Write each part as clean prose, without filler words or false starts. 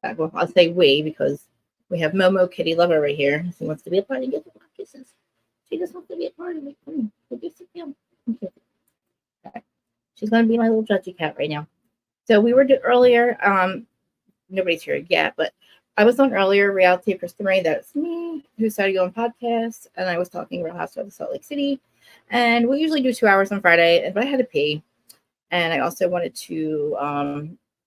Well, I'll say we because we have Momo Kitty Lover right here. She wants to be a part and get the kisses. She just wants to be a part of it. We'll just sit down. Okay. She's gonna be my little judgy cat right now. So we were earlier. Nobody's here yet, but I was on earlier Reality of Krista Marie. That's me, who started on podcast, and I was talking Real Housewives of Salt Lake City. And we usually do 2 hours on Friday, but I had to pee, and I also wanted to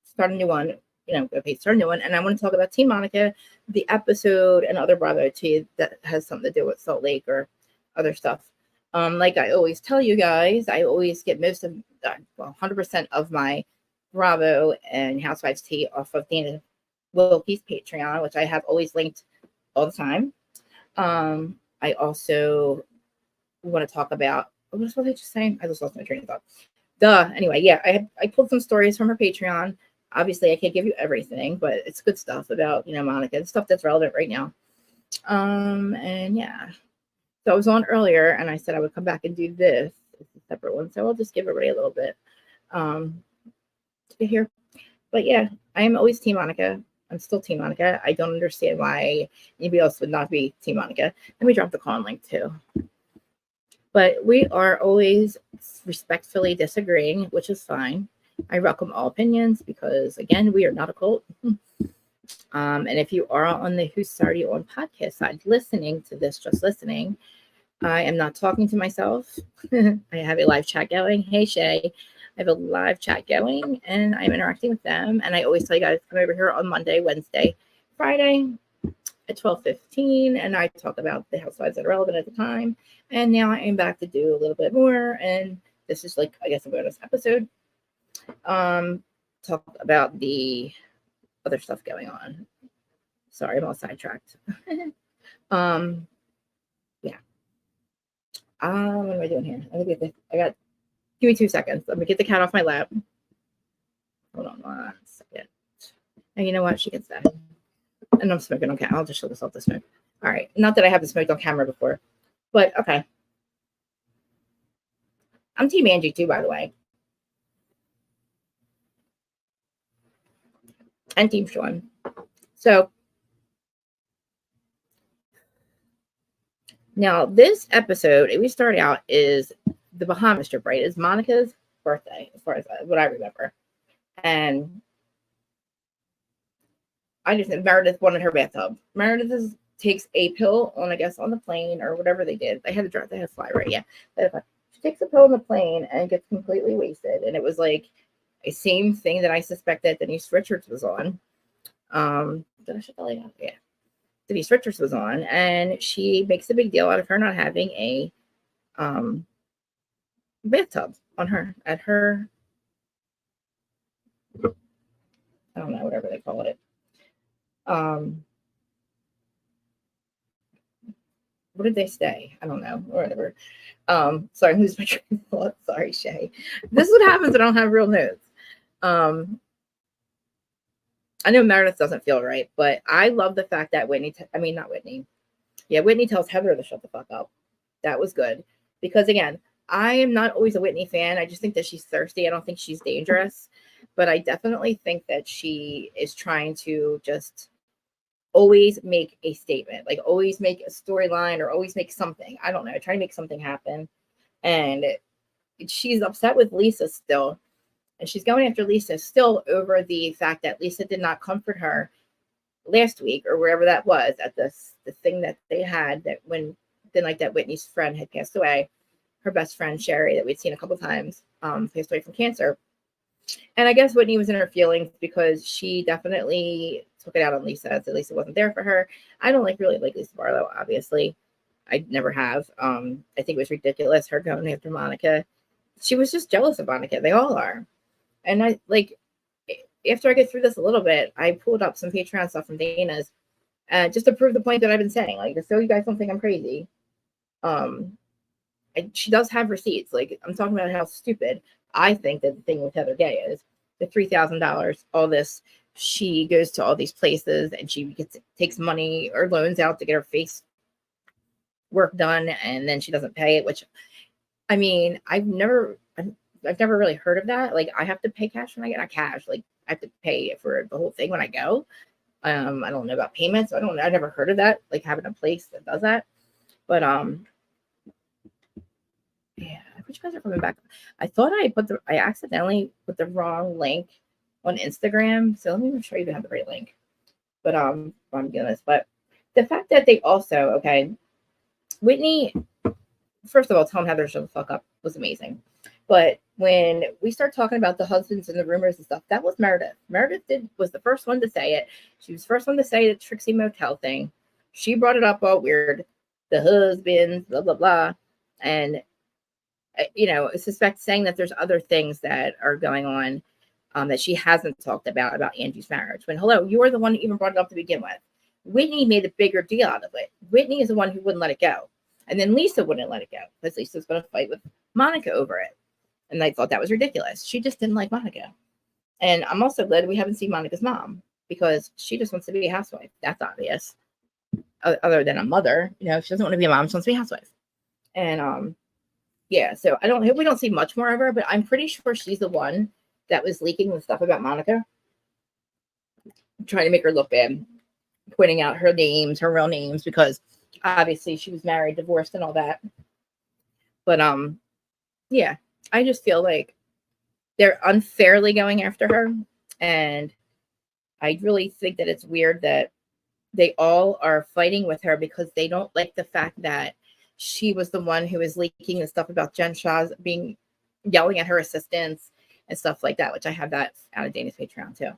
start a new one. Start a new one, and I want to talk about Team Monica, the episode, and other Bravo tea that has something to do with Salt Lake or other stuff. Like I always tell you guys, I always get most of, 100% of my Bravo and Housewives tea off of Dana Wilkey's Patreon, which I have always linked all the time. I also want to talk about, what was I just saying? I just lost my train of thought. Anyway, yeah, I pulled some stories from her Patreon. Obviously, I can't give you everything, but it's good stuff about, Monica, the stuff that's relevant right now. And yeah. So I was on earlier, and I said I would come back and do this. It's a separate one, so I'll just give everybody a little bit to hear. But yeah, I am always Team Monica. I'm still Team Monica. I don't understand why anybody else would not be Team Monica. Let me drop the con link too. But we are always respectfully disagreeing, which is fine. I welcome all opinions because, again, we are not a cult. And if you are on the Who's Started On podcast side listening to this, just listening, I am not talking to myself. I have a live chat going. Hey, Shay. I have a live chat going, and I'm interacting with them. And I always tell you guys to come over here on Monday, Wednesday, Friday at 12:15, and I talk about the housewives that are relevant at the time. And now I am back to do a little bit more, and this is like, I guess, a bonus episode. Talk about the other stuff going on. Sorry, I'm all sidetracked. Yeah. What am I doing here? Give me 2 seconds. Let me get the cat off my lap. Hold on 1 second. And you know what? She can stay. And I'm smoking on camera. I'll just show this off the smoke. All right. Not that I haven't smoked on camera before, but okay. I'm Team Angie too, by the way. And Team Sean. So now this episode, we start out is the Bahamas trip, right? It's Monica's birthday, as far as what I remember. And I just Meredith wanted her bathtub. Meredith takes a pill on, I guess, on the plane or whatever they did. They had to fly, right? Yeah. She takes a pill on the plane and gets completely wasted. And it was like a same thing that I suspected Denise Richards was on. Did I shut the light out? Yeah. Denise Richards was on, and she makes a big deal out of her not having a bathtub on her at her, I don't know, whatever they call it. What did they say? I don't know, or whatever. Sorry, who's my train of thought? Sorry, Shay. This is what happens when I don't have real notes. I know Meredith doesn't feel right, but I love the fact that Whitney tells Heather to shut the fuck up. That was good. Because again, I am not always a Whitney fan. I just think that she's thirsty. I don't think she's dangerous, but I definitely think that she is trying to just always make a statement, like always make a storyline or always make something. I don't know, try to make something happen. And she's upset with Lisa still. And she's going after Lisa still over the fact that Lisa did not comfort her last week or wherever that was at the thing that they had that that Whitney's friend had passed away. Her best friend, Sherry, that we'd seen a couple times, passed away from cancer. And I guess Whitney was in her feelings because she definitely took it out on Lisa. So Lisa wasn't there for her. I don't really like Lisa Barlow, obviously. I never have. I think it was ridiculous, her going after Monica. She was just jealous of Monica. They all are. And I after I get through this a little bit, I pulled up some Patreon stuff from Dana's just to prove the point that I've been saying, like, so you guys don't think I'm crazy. She does have receipts. Like, I'm talking about how stupid I think that the thing with Heather Gay is. The $3,000, all this. She goes to all these places and she takes money or loans out to get her face work done, and then she doesn't pay it. Which, I mean, I've never really heard of that. Like, I have to pay cash when I get cash. Like, I have to pay for the whole thing when I go. I don't know about payments. I never heard of that, like having a place that does that. But yeah, I wish you guys are coming back. I thought I accidentally put the wrong link on Instagram. So let me make sure you have the right link. But I'm doing this. But the fact that they also, okay, Whitney, first of all, telling Heather to shut the fuck up was amazing. But when we start talking about the husbands and the rumors and stuff, that was Meredith. Meredith was the first one to say it. She was the first one to say the Trixie Motel thing. She brought it up all weird. The husbands, blah, blah, blah. And, suspect saying that there's other things that are going on that she hasn't talked about Angie's marriage. When, hello, you were the one who even brought it up to begin with. Whitney made a bigger deal out of it. Whitney is the one who wouldn't let it go. And then Lisa wouldn't let it go because Lisa's going to fight with Monica over it. And I thought that was ridiculous. She just didn't like Monica. And I'm also glad we haven't seen Monica's mom because she just wants to be a housewife. That's obvious. Other than a mother, she doesn't want to be a mom. She wants to be a housewife. And yeah, so we don't see much more of her, but I'm pretty sure she's the one that was leaking the stuff about Monica, trying to make her look bad, pointing out her names, her real names, because obviously she was married, divorced, and all that. But yeah, I just feel like they're unfairly going after her, and I really think that it's weird that they all are fighting with her because they don't like the fact that she was the one who was leaking the stuff about Jen Shah's yelling at her assistants and stuff like that, which I have that out of Dana's Patreon too.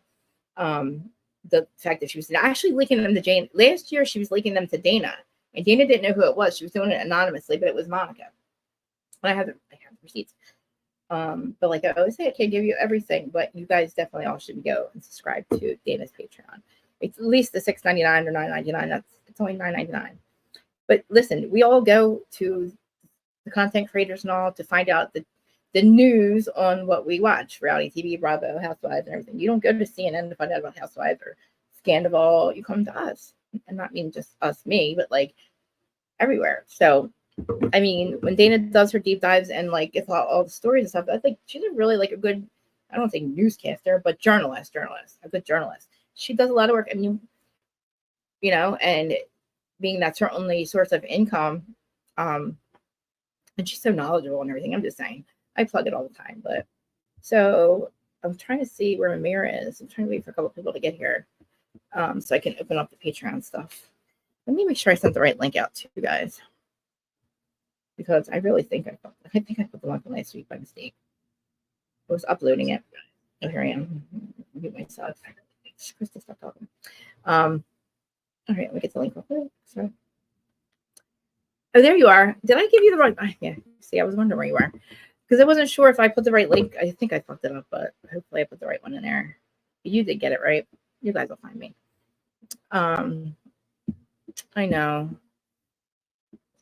The fact that she was actually leaking them to Jane last year, she was leaking them to Dana, and Dana didn't know who it was. She was doing it anonymously, but it was Monica. And I have the receipts. But like I always say, I can't give you everything, but you guys definitely all should go and subscribe to Dana's Patreon. It's at least the $6.99 or $9.99. It's only $9.99. But listen, we all go to the content creators and all to find out the news on what we watch, reality TV, Bravo, Housewives, and everything. You don't go to CNN to find out about Housewives or Scandival. You come to us, and not mean just us, me, but like everywhere. So, I mean, when Dana does her deep dives and like gets all the stories and stuff, I think she's really like a good, I don't say newscaster, but journalist, a good journalist. She does a lot of work. I mean, and being that's her only source of income, and she's so knowledgeable and everything. I'm just saying, I plug it all the time. But so I'm trying to see where Amira is. I'm trying to wait for a couple people to get here, so I can open up the Patreon stuff. Let me make sure I sent the right link out to you guys, because I really think I put the link on last week by mistake. I was uploading it. Oh, here I am. Mute myself. Krista, stop talking. All right, let me get the link real quick. Sorry. Oh, there you are. Did I give you the right? Yeah. See, I was wondering where you were because I wasn't sure if I put the right link. I think I fucked it up, but hopefully I put the right one in there. You did get it right. You guys will find me. I know.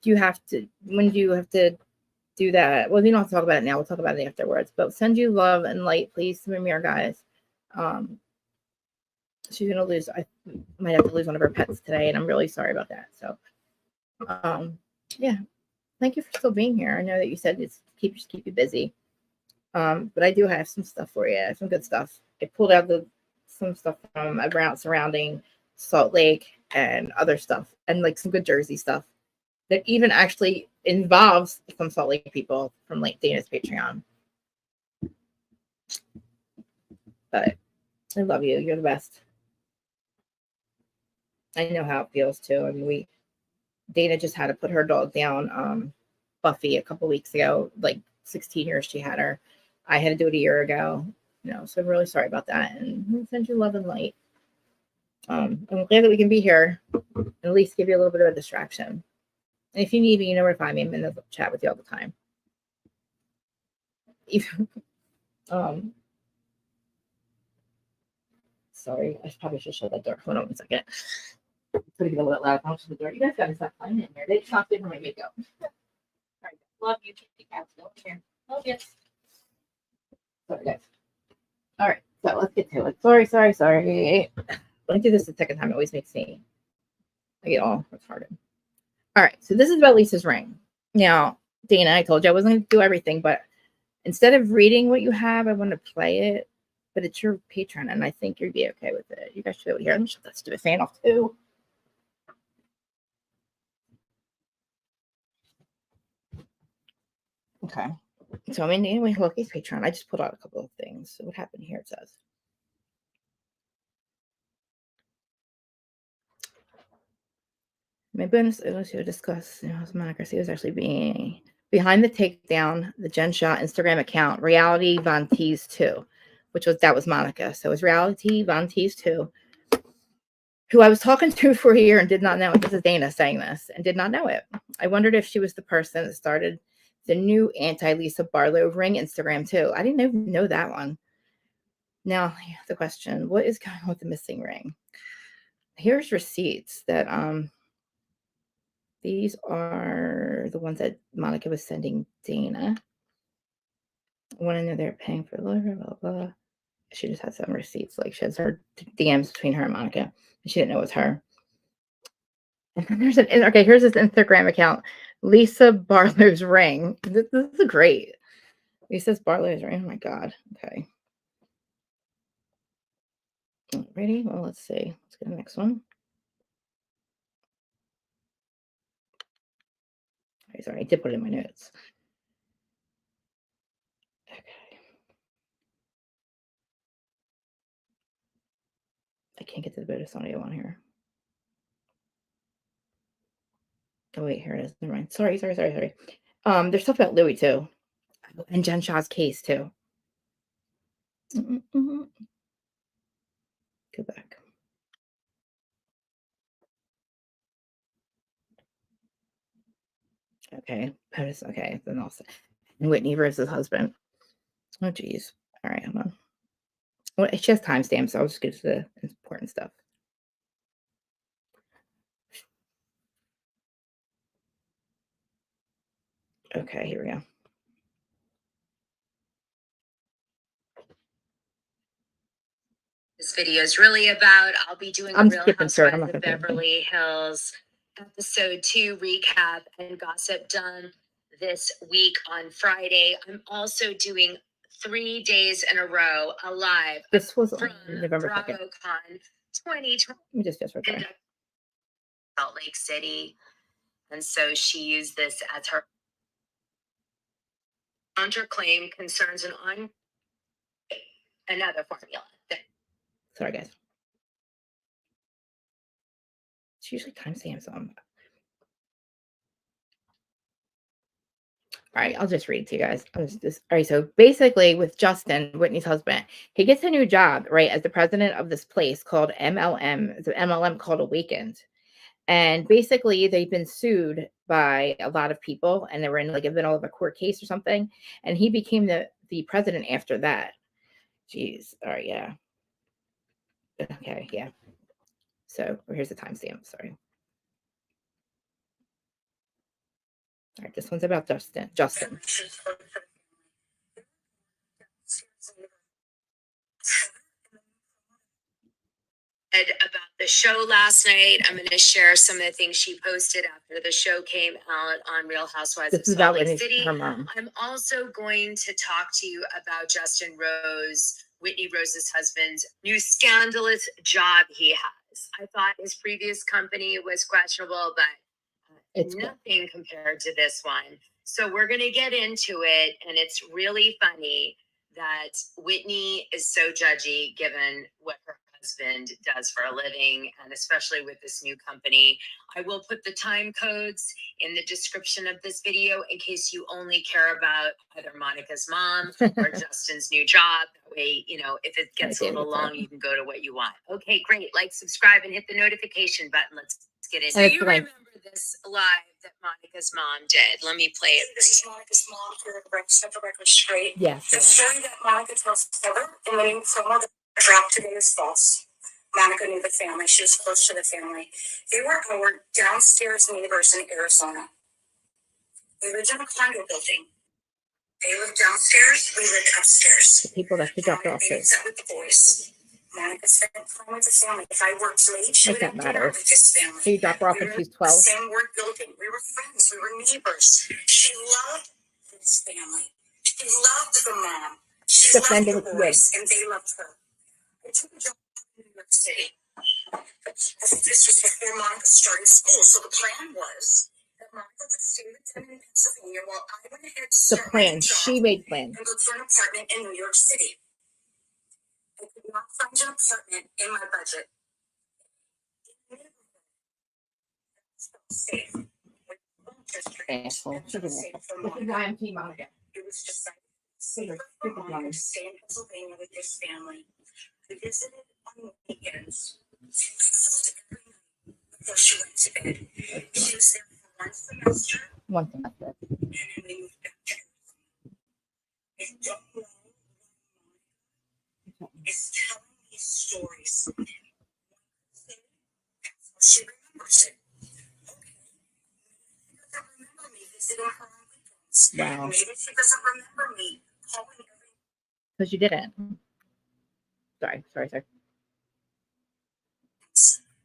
When do you have to do that? Well, you don't have to talk about it now. We'll talk about it afterwards. But send you love and light, please, to Mimir, guys. She's gonna lose. I might have to lose one of her pets today, and I'm really sorry about that. So, yeah, thank you for still being here. I know that you said it's keep you busy, but I do have some stuff for you, some good stuff. I pulled out some stuff from around surrounding Salt Lake and other stuff, and like some good Jersey stuff that even actually involves some Salt Lake people from like Dana's Patreon. But I love you. You're the best. I know how it feels too. I mean, Dana just had to put her dog down, Buffy, a couple weeks ago. Like 16 years she had her. I had to do it a year ago. So I'm really sorry about that. And we'll send you love and light. I'm glad that we can be here and at least give you a little bit of a distraction. And if you need me, you know where to find me. I'm in the chat with you all the time. Sorry, I probably should shut that door. Hold on 1 second. Putting it a little bit loud. I'll shut the door. You guys gotta stop playing in here. They stopped in for my makeup. All right, love you, kitty cats. Go here. Love you. Sorry, guys. All right, so let's get to it. Sorry. When I do this the second time, it always makes me. I get all retarded. All right, so this is about Lisa's ring. Now, Dana, I told you I wasn't going to do everything, but instead of reading what you have, I want to play it but it's your Patreon, and I think you'd be okay with it. You guys should be able to hear. Let me shut that stupid fan off too. Okay. So I'm in anyway, Wilkey's Patreon. I just pulled out a couple of things. So what happened here? It says. My bonus is to discuss, Monica Garcia was actually being behind the takedown, the Jen Shaw Instagram account, Reality Von Tease 2, that was Monica. So it was Reality Von Tease 2, who I was talking to for a year and did not know it. This is Dana saying this and did not know it. I wondered if she was the person that started the new anti-Lisa Barlow ring Instagram too. I didn't even know that one. Now the question, what is going on with the missing ring? Here's receipts that these are the ones that Monica was sending Dana. I want to know they're paying for blah, blah, blah. She just had some receipts. Like she has her DMs between her and Monica. And she didn't know it was her. And then here's this Instagram account. Lisa Barlow's ring. This is great. Lisa Barlow's ring. Oh my God. Okay. Ready? Well, let's see. Let's get the next one. Sorry, I did put it in my notes. Okay. I can't get to the bonus audio on here. Oh wait, here it is. Never mind. Sorry. There's stuff about Louis too, and Jen Shaw's case too. Go back. Okay, okay. Then also, and Whitney versus husband. Oh geez. All right, hold on. Well, she has timestamps, so I'll just get to the important stuff. Okay, here we go. This video is really about. I'll be doing a Real Housewives of Beverly Hills episode 2 recap and gossip done this week on Friday. I'm also doing 3 days in a row alive. This was from on November 2nd. BravoCon 2020. Let me just Salt Lake City, and so she used this as her counterclaim concerns on another formula. Sorry, guys. It's usually timestamps on. All right, I'll just read it to you guys. All right, so basically with Justin, Whitney's husband, he gets a new job, right, as the president of this place called MLM. It's an MLM called Awakened. And basically they've been sued by a lot of people, and they were in like a middle of a court case or something. And he became the president after that. Jeez. All right, yeah. Okay, yeah. So here's the timestamp. Sorry. All right, this one's about Justin. About the show last night. I'm going to share some of the things she posted after the show came out on Real Housewives of Salt Lake City. I'm also going to talk to you about Justin Rose, Whitney Rose's husband's new scandalous job he has. I thought his previous company was questionable, but it's nothing compared to this one. So we're going to get into it, and it's really funny that Whitney is so judgy given what her husband does for a living, and especially with this new company. I will put the time codes in the description of this video in case you only care about either Monica's mom or Justin's new job. That way, if it gets a little long, you can go to what you want. Okay, great. Like, subscribe, and hit the notification button. Let's get into it. So you remember this live that Monica's mom did. Let me play it. This is Monica's mom here to set the record straight. Yes. The story that Monica tells ever in the promo that dropped today is false. Monica knew the family. She was close to the family. They were our downstairs neighbors in Arizona. We lived in a condo building. They lived downstairs. We lived upstairs. The people that she dropped off with the boys. Monica spent time with the family. If I worked late, she would have dinner with his family. So you dropped her off when she was 12? Same work building. We were friends. We were neighbors. She loved his family. She loved the mom. She loved the boys, and they loved her. I took a job in New York City. This was before Monica started school, so the plan was that Monica would stay with them in Pennsylvania while I went ahead to start my job. She made plans. And look for an apartment in New York City. I could not find an apartment in my budget. Safe. Asshole. This is why I'm Team Monica. It was just like safer for Monica to stay in Pennsylvania with this family. I visited on weekends. I called every night before she went to bed. She was there for 1 semester. 1 semester. And then we moved back to Arizona. I don't know why Monica is telling these stories. That's how she remembers it. Remember me visiting her on weekends. Wow. Maybe she doesn't remember me calling every. Because you didn't. Sorry.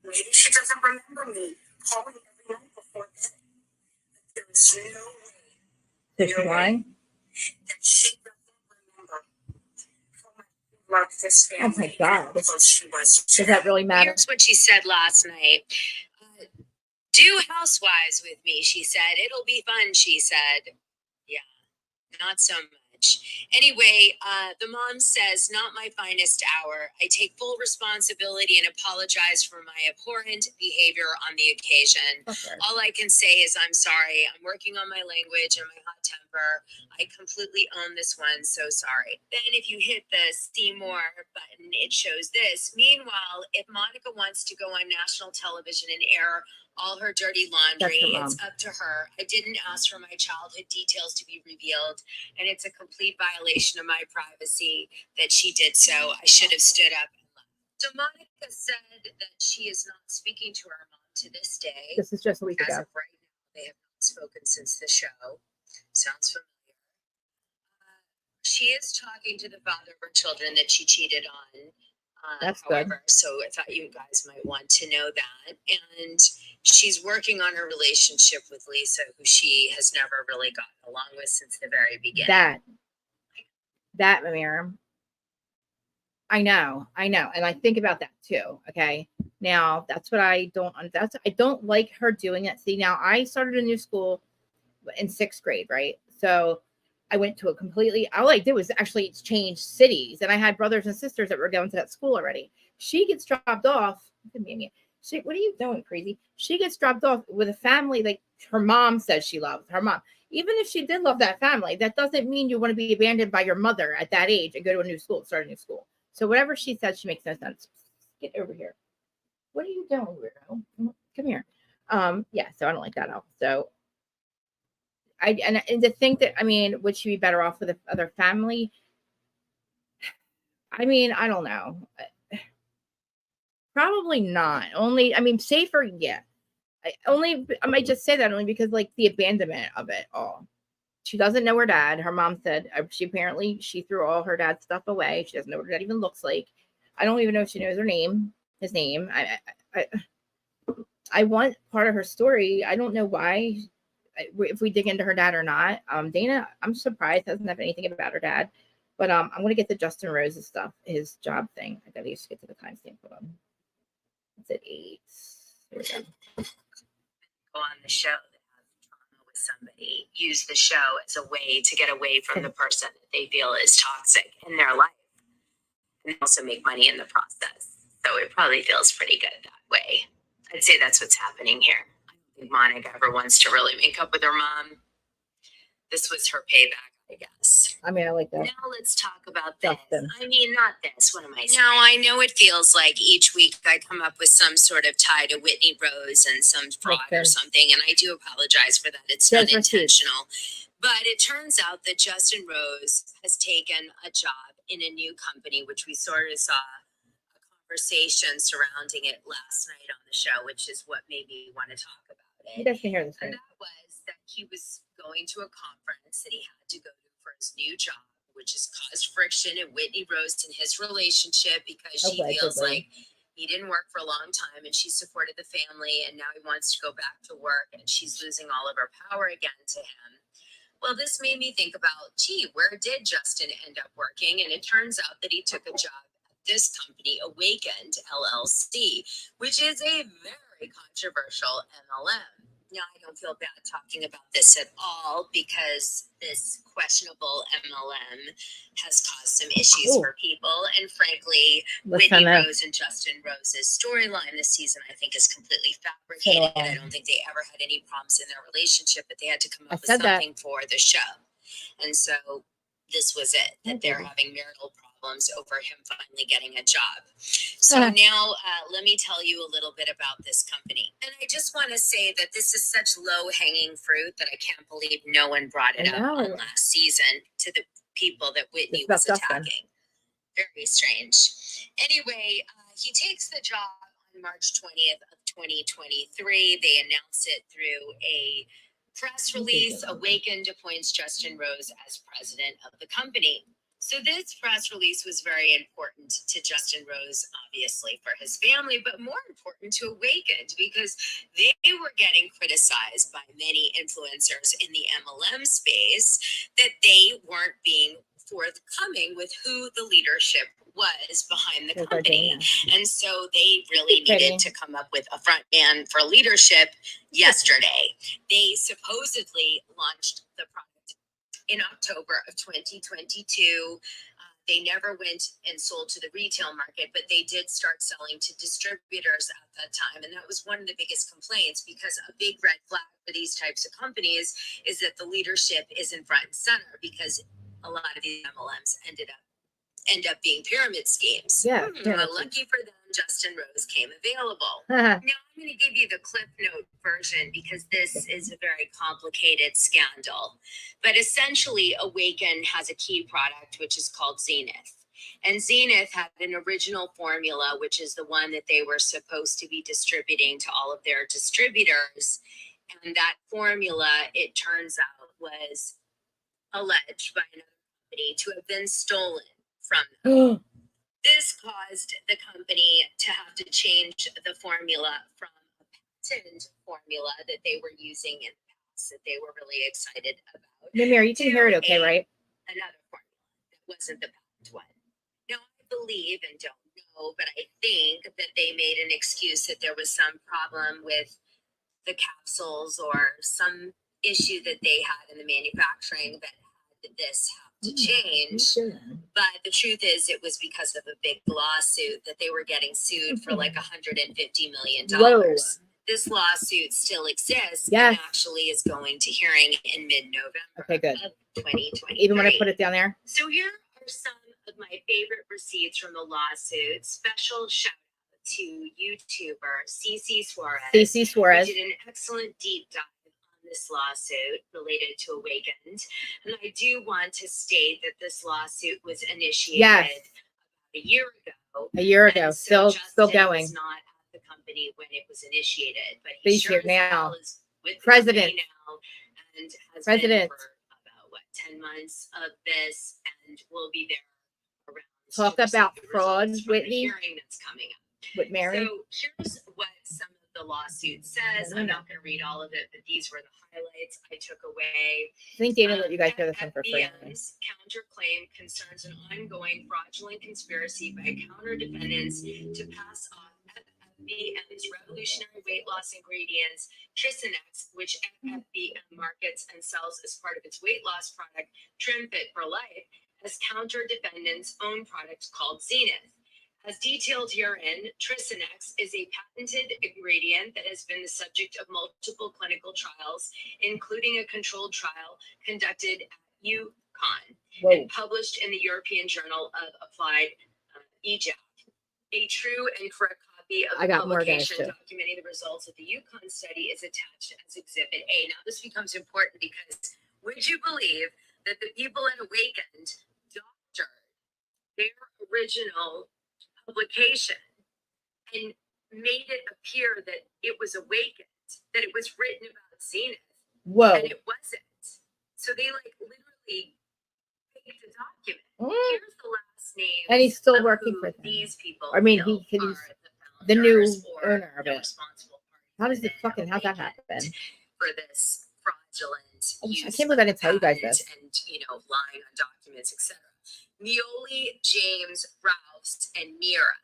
Maybe she doesn't remember me calling every night before bed. But there is no way. So she's lying? That she doesn't remember how much she loved this family. Oh my God. How close she was to Does that really matter? Here's what she said last night. Do Housewives with me, she said. It'll be fun, she said. Yeah, not so much. Anyway, the mom says, not my finest hour. I take full responsibility and apologize for my abhorrent behavior on the occasion. Okay. All I can say is I'm sorry. I'm working on my language and my hot temper. I completely own this one, so sorry. Then if you hit the see more button, it shows this. Meanwhile, if Monica wants to go on national television and air all her dirty laundry, it's up to her. I didn't ask for my childhood details to be revealed, and it's a complete violation of my privacy that she did so. I should have stood up and left. So Monica said that she is not speaking to her mom to this day. This is just a week As ago. of right now, they have not spoken since the show. Sounds familiar. She is talking to the father of her children that she cheated on. That's however, good. So I thought you guys might want to know that. And she's working on her relationship with Lisa, who she has never really gotten along with since the very beginning. That, Miriam. I know. And I think about that too. Okay. Now that's what I don't like her doing that. See, now I started a new school in 6th grade, right? So I went to all I did was actually change cities, and I had brothers and sisters that were going to that school already. She gets dropped off. What are you doing, crazy? She gets dropped off with a family like her mom says she loves her mom. Even if she did love that family, that doesn't mean you want to be abandoned by your mother at that age and go to a new school, start a new school. So whatever she says, she makes no sense. Get over here. What are you doing, weirdo? Come here. Yeah, so I don't like that at all. So and to think that, would she be better off with the other family? I don't know. Probably not. Safer, yeah. I might just say that only because like the abandonment of it all. She doesn't know her dad. Her mom said she threw all her dad's stuff away. She doesn't know what her dad even looks like. I don't even know if she knows his name. I want part of her story. I don't know why. If we dig into her dad or not. Dana, I'm surprised doesn't have anything about her dad. But I'm gonna get the Justin Rose's stuff, his job thing. I gotta just get to the timestamp. Hold on. It's at 8. Here we go. Go on the show that have trauma with somebody. Use the show as a way to get away from the person that they feel is toxic in their life, and also make money in the process. So it probably feels pretty good that way. I'd say that's what's happening here. Monica ever wants to really make up with her mom. This was her payback, I guess. I like that. Now let's talk about this. Justin. Not this. What am I saying? Now I know it feels like each week I come up with some sort of tie to Whitney Rose and some fraud or something, and I do apologize for that. It's not intentional. But it turns out that Justin Rose has taken a job in a new company, which we sort of saw a conversation surrounding it last night on the show, which is what made me want to talk about it. He doesn't hear this. And that was that he was going to a conference that he had to go to for his new job, which has caused friction in Whitney Rose and his relationship because she feels like he didn't work for a long time and she supported the family, and now he wants to go back to work and she's losing all of her power again to him. Well, this made me think about, gee, where did Justin end up working? And it turns out that he took a job at this company, Awakened LLC, which is a very controversial MLM. Now, I don't feel bad talking about this at all because this questionable MLM has caused some issues for people. And frankly, Whitney Rose and Justin Rose's storyline this season, I think, is completely fabricated. I don't think they ever had any problems in their relationship, but they had to come up with something for the show. And so this was it, that they're having marital problems over him finally getting a job. So now let me tell you a little bit about this company. And I just want to say that this is such low-hanging fruit that I can't believe no one brought it up on last season to the people that Whitney was attacking. Very strange. Anyway, he takes the job on March 20th of 2023. They announce it through a press release. Awakened appoints Justin Rose as president of the company. So this press release was very important to Justin Rose, obviously, for his family, but more important to Awakened because they were getting criticized by many influencers in the MLM space that they weren't being forthcoming with who the leadership was behind the company. And so they really needed to come up with a front man for leadership yesterday. They supposedly launched the product in October of 2022. They never went and sold to the retail market, but they did start selling to distributors at that time. And that was one of the biggest complaints, because a big red flag for these types of companies is that the leadership isn't front and center, because a lot of these MLMs end up being pyramid schemes. Well, lucky for them, Justin Rose came available. Now I'm going to give you the Cliff Note version because this is a very complicated scandal. But essentially, Awaken has a key product which is called Zenith. And Zenith had an original formula, which is the one that they were supposed to be distributing to all of their distributors. And that formula, it turns out, was alleged by another company to have been stolen from them. This caused the company to have to change the formula from a patent formula that they were using in the past that they were really excited about. Mimir, you can hear it okay, right? Another formula that wasn't the patent one. Now, I believe, and don't know, but I think that they made an excuse that there was some problem with the capsules or some issue that they had in the manufacturing that had this have to change. But the truth is, it was because of a big lawsuit that they were getting sued for like $150 million. This lawsuit still exists and actually is going to hearing in mid-November of 2020. Even when I put it down there. So here are some of my favorite receipts from the lawsuit. Special shout out to YouTuber CC Suarez. CC Suarez who did an excellent deep dive this lawsuit related to Awakened. And I do want to state that this lawsuit was initiated about a year ago. Still going. Was not at the company when it was initiated, but he's here now. Is with President now and has been for about 10 months of this, and will be there around. Talk about fraud, Whitney. Hearing that's coming up. With Mary. So here's what some of the lawsuit says. I'm not going to read all of it, but these were the highlights I took away. I think David let you guys hear this one for free. Counterclaim concerns an ongoing fraudulent conspiracy by counter defendants to pass off FBM's revolutionary weight loss ingredients, Trisonex, which FBM markets and sells as part of its weight loss product, Trim Fit for Life, as counter defendants' own product called Zenith. As detailed herein, Trisonex is a patented ingredient that has been the subject of multiple clinical trials, including a controlled trial conducted at UConn and published in the European Journal of Applied EJAC. A true and correct copy of the publication documenting the results of the UConn study is attached as Exhibit A. Now, this becomes important because would you believe that the people at Awakened doctored their original publication and made it appear that it was Awakened, that it was written about Zenith, and it wasn't. So they literally faked the document. Here's the last name, and he's still working for them. These people. I mean, he's the new owner of it. How does it how's that happen? For this fraud fraudulent I use can't believe I didn't tell you guys of this. and lying on documents, etc. Neoli, James, Rouse, and Mira,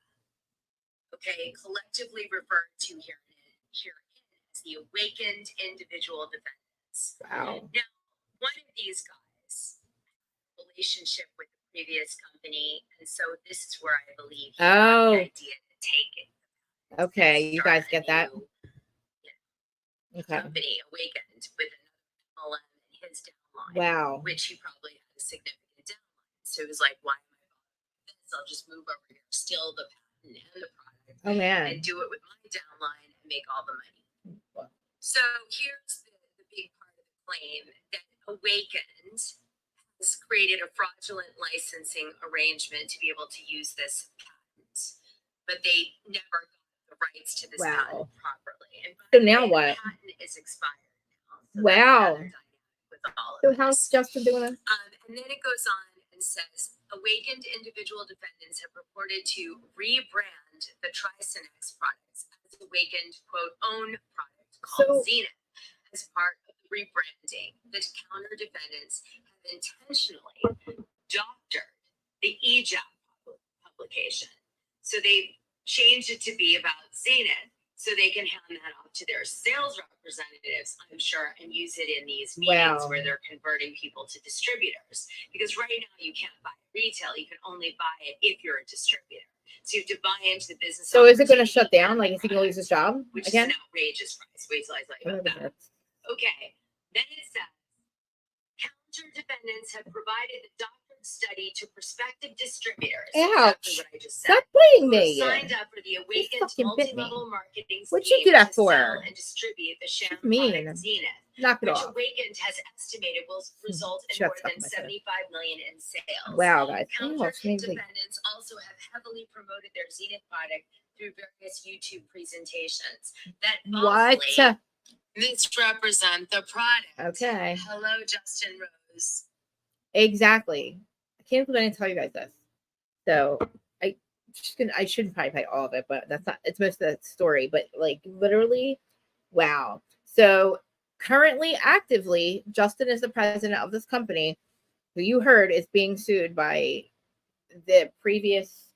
okay, collectively referred to herein as the awakened individual defendants. Wow. Now, one of these guys had a relationship with the previous company, and so this is where I believe he had the idea to take it. Okay, you guys get that? Okay. Company awakened with another MLM in his downline. Wow. Which he probably had a significant downline. So it was like, why am I bothering this? I'll just move over here, steal the patent and the product. Oh man. And do it with my downline and make all the money. Wow. So here's the big part of the claim that Awakened has created a fraudulent licensing arrangement to be able to use this patent. But they never got the rights to this patent properly. And so now what? The patent is expired now. So wow. With all so of how's this. Justin doing it? And then it goes on and says, awakened individual defendants have purported to rebrand the Trisonex products as Awakened, quote, own product called Zenith as part of the rebranding. The counter defendants have intentionally doctored the EJAP publication. So they changed it to be about Zenith so they can hand that off to their sales representatives, I'm sure, and use it in these meetings where they're converting people to distributors. Because right now you can't buy it retail. You can only buy it if you're a distributor. So you have to buy into the business. So is it going to shut down? Like, is he going to lose his job which again? Is an outrageous price. Wait till I tell you about that. Okay. Then it says, counter defendants have provided a doctored study to prospective distributors. Ouch. Exactly what I just said. Stop playing me. Signed up for the Awakened multi-level marketing scheme. What'd you do that for? Sell and distribute the sham product Zenith. Knock it which off. Awakened has estimated will result in more than 75 million in sales. Wow, guys. Counter defendants also have heavily promoted their Zenith product through various YouTube presentations that falsely misrepresent the product. Okay. Hello, Justin Rose. Exactly. I can't believe I didn't tell you guys this. So I shouldn't probably play all of it, but that's not, it's most of the story, but like literally, wow. So currently, actively, Justin is the president of this company who you heard is being sued by the previous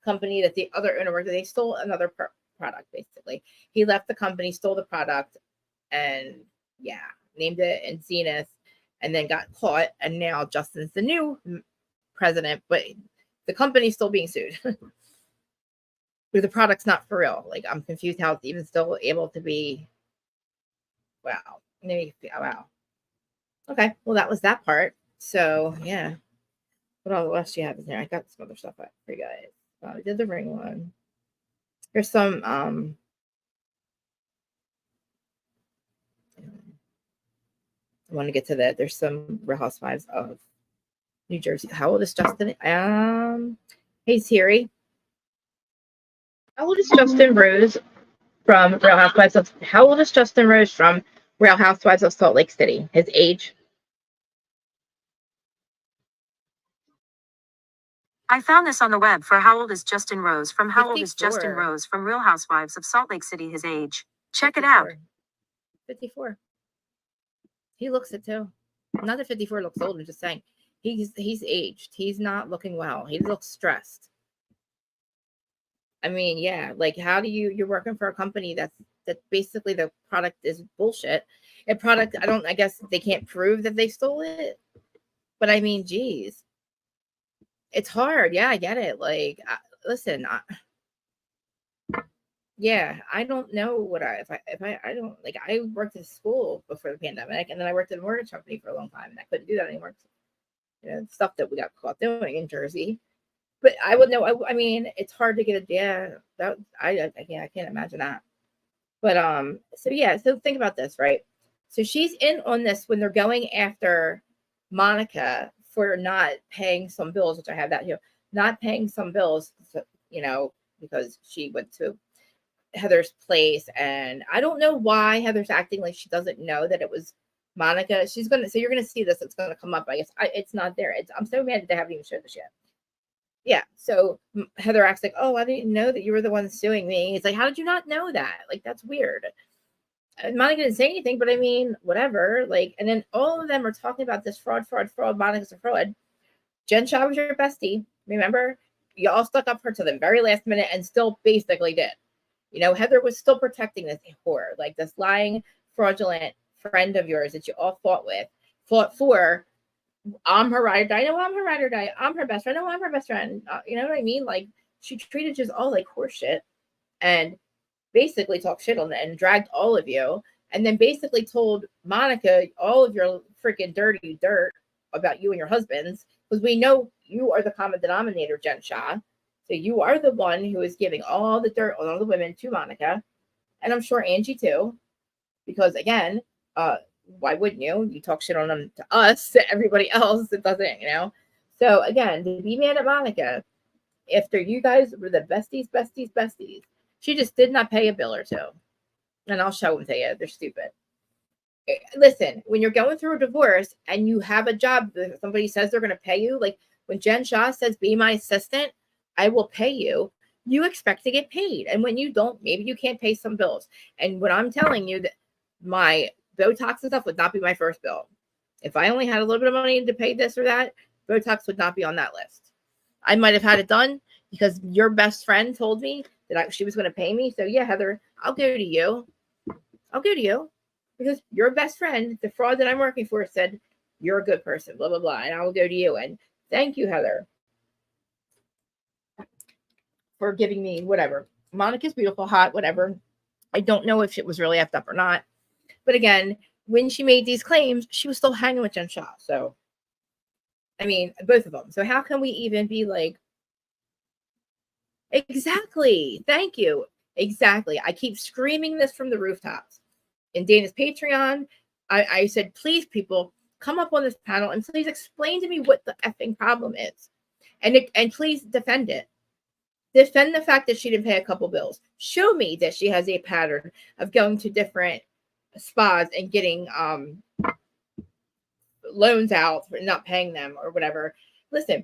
company that the other owner worked. They stole another product, basically. He left the company, stole the product, and named it in Zenith, and then got caught. And now Justin's the new president, but the company's still being sued. But the product's not for real. Like, I'm confused how it's even still able to be. Wow. Wow. Okay. Well, that was that part. So yeah. What else do you have in there? I got some other stuff for you guys. I did the ring one. There's some I want to get to that. There's some Real Housewives of New Jersey. How old is Justin? Hey Siri. How old is Justin Rose from Real Housewives of How old is Justin Rose from Real Housewives of Salt Lake City? His age? I found this on the web for how old is Justin Rose from How 54. old is Justin Rose from Real Housewives of Salt Lake City, his age. Check 54. It out. 54. He looks it too. Not that 54 looks old, I'm just saying. He's aged. He's not looking well. He looks stressed. I mean, yeah, like how do you're working for a company that basically the product is bullshit. I guess they can't prove that they stole it. But I mean, geez. It's hard. Yeah, I get it. Like, listen, I don't know what I don't like. I worked at school before the pandemic, and then I worked at a mortgage company for a long time, and I couldn't do that anymore. Stuff that we got caught doing in Jersey. But I would know. I mean, it's hard to get I can't imagine that. But so think about this, right? So she's in on this when they're going after Monica for not paying some bills, which I have that here, not paying some bills, because she went to Heather's place, and I don't know why Heather's acting like she doesn't know that it was Monica. So you're gonna see this. It's gonna come up. I guess it's not there. I'm so mad that they haven't even showed this yet. Yeah. So Heather acts like, oh, I didn't know that you were the one suing me. It's like, how did you not know that? Like, that's weird. Monica didn't say anything, but I mean, whatever. Like, and then all of them are talking about this fraud. Monica's a fraud. Jen Shaw was your bestie. Remember? Y'all stuck up for her to the very last minute and still basically did. Heather was still protecting this whore, like this lying, fraudulent friend of yours that you all fought for. I'm her ride or die. No, I'm her ride or die. I'm her best friend. No, I'm her best friend. You know what I mean? Like, she treated just all like horseshit and basically talked shit on it and dragged all of you. And then basically told Monica all of your freaking dirty dirt about you and your husbands, because we know you are the common denominator, Jen Shaw. So you are the one who is giving all the dirt on all the women to Monica. And I'm sure Angie too. Because again, why wouldn't you? You talk shit on them to us, to everybody else. It doesn't, So again, to be mad at Monica, after you guys were the besties, she just did not pay a bill or two. And I'll show them to you. They're stupid. Listen, when you're going through a divorce and you have a job that somebody says they're going to pay you, like when Jen Shaw says, be my assistant, I will pay you, you expect to get paid. And when you don't, maybe you can't pay some bills. And when I'm telling you that my Botox and stuff would not be my first bill. If I only had a little bit of money to pay this or that, Botox would not be on that list. I might have had it done because your best friend told me that she was going to pay me. So yeah, Heather, I'll go to you. Because your best friend, the fraud that I'm working for, said you're a good person, blah, blah, blah. And I will go to you. And thank you, Heather, for giving me whatever. Monica's beautiful, hot, whatever. I don't know if it was really effed up or not. But again, when she made these claims, she was still hanging with Jen Shaw. So, I mean, both of them. So how can we even be like, exactly, thank you. Exactly. I keep screaming this from the rooftops. In Dana's Patreon, I said, please, people, come up on this panel and please explain to me what the effing problem is. And please defend it. Defend the fact that she didn't pay a couple bills. Show me that she has a pattern of going to different spas and getting loans out for not paying them or whatever. Listen,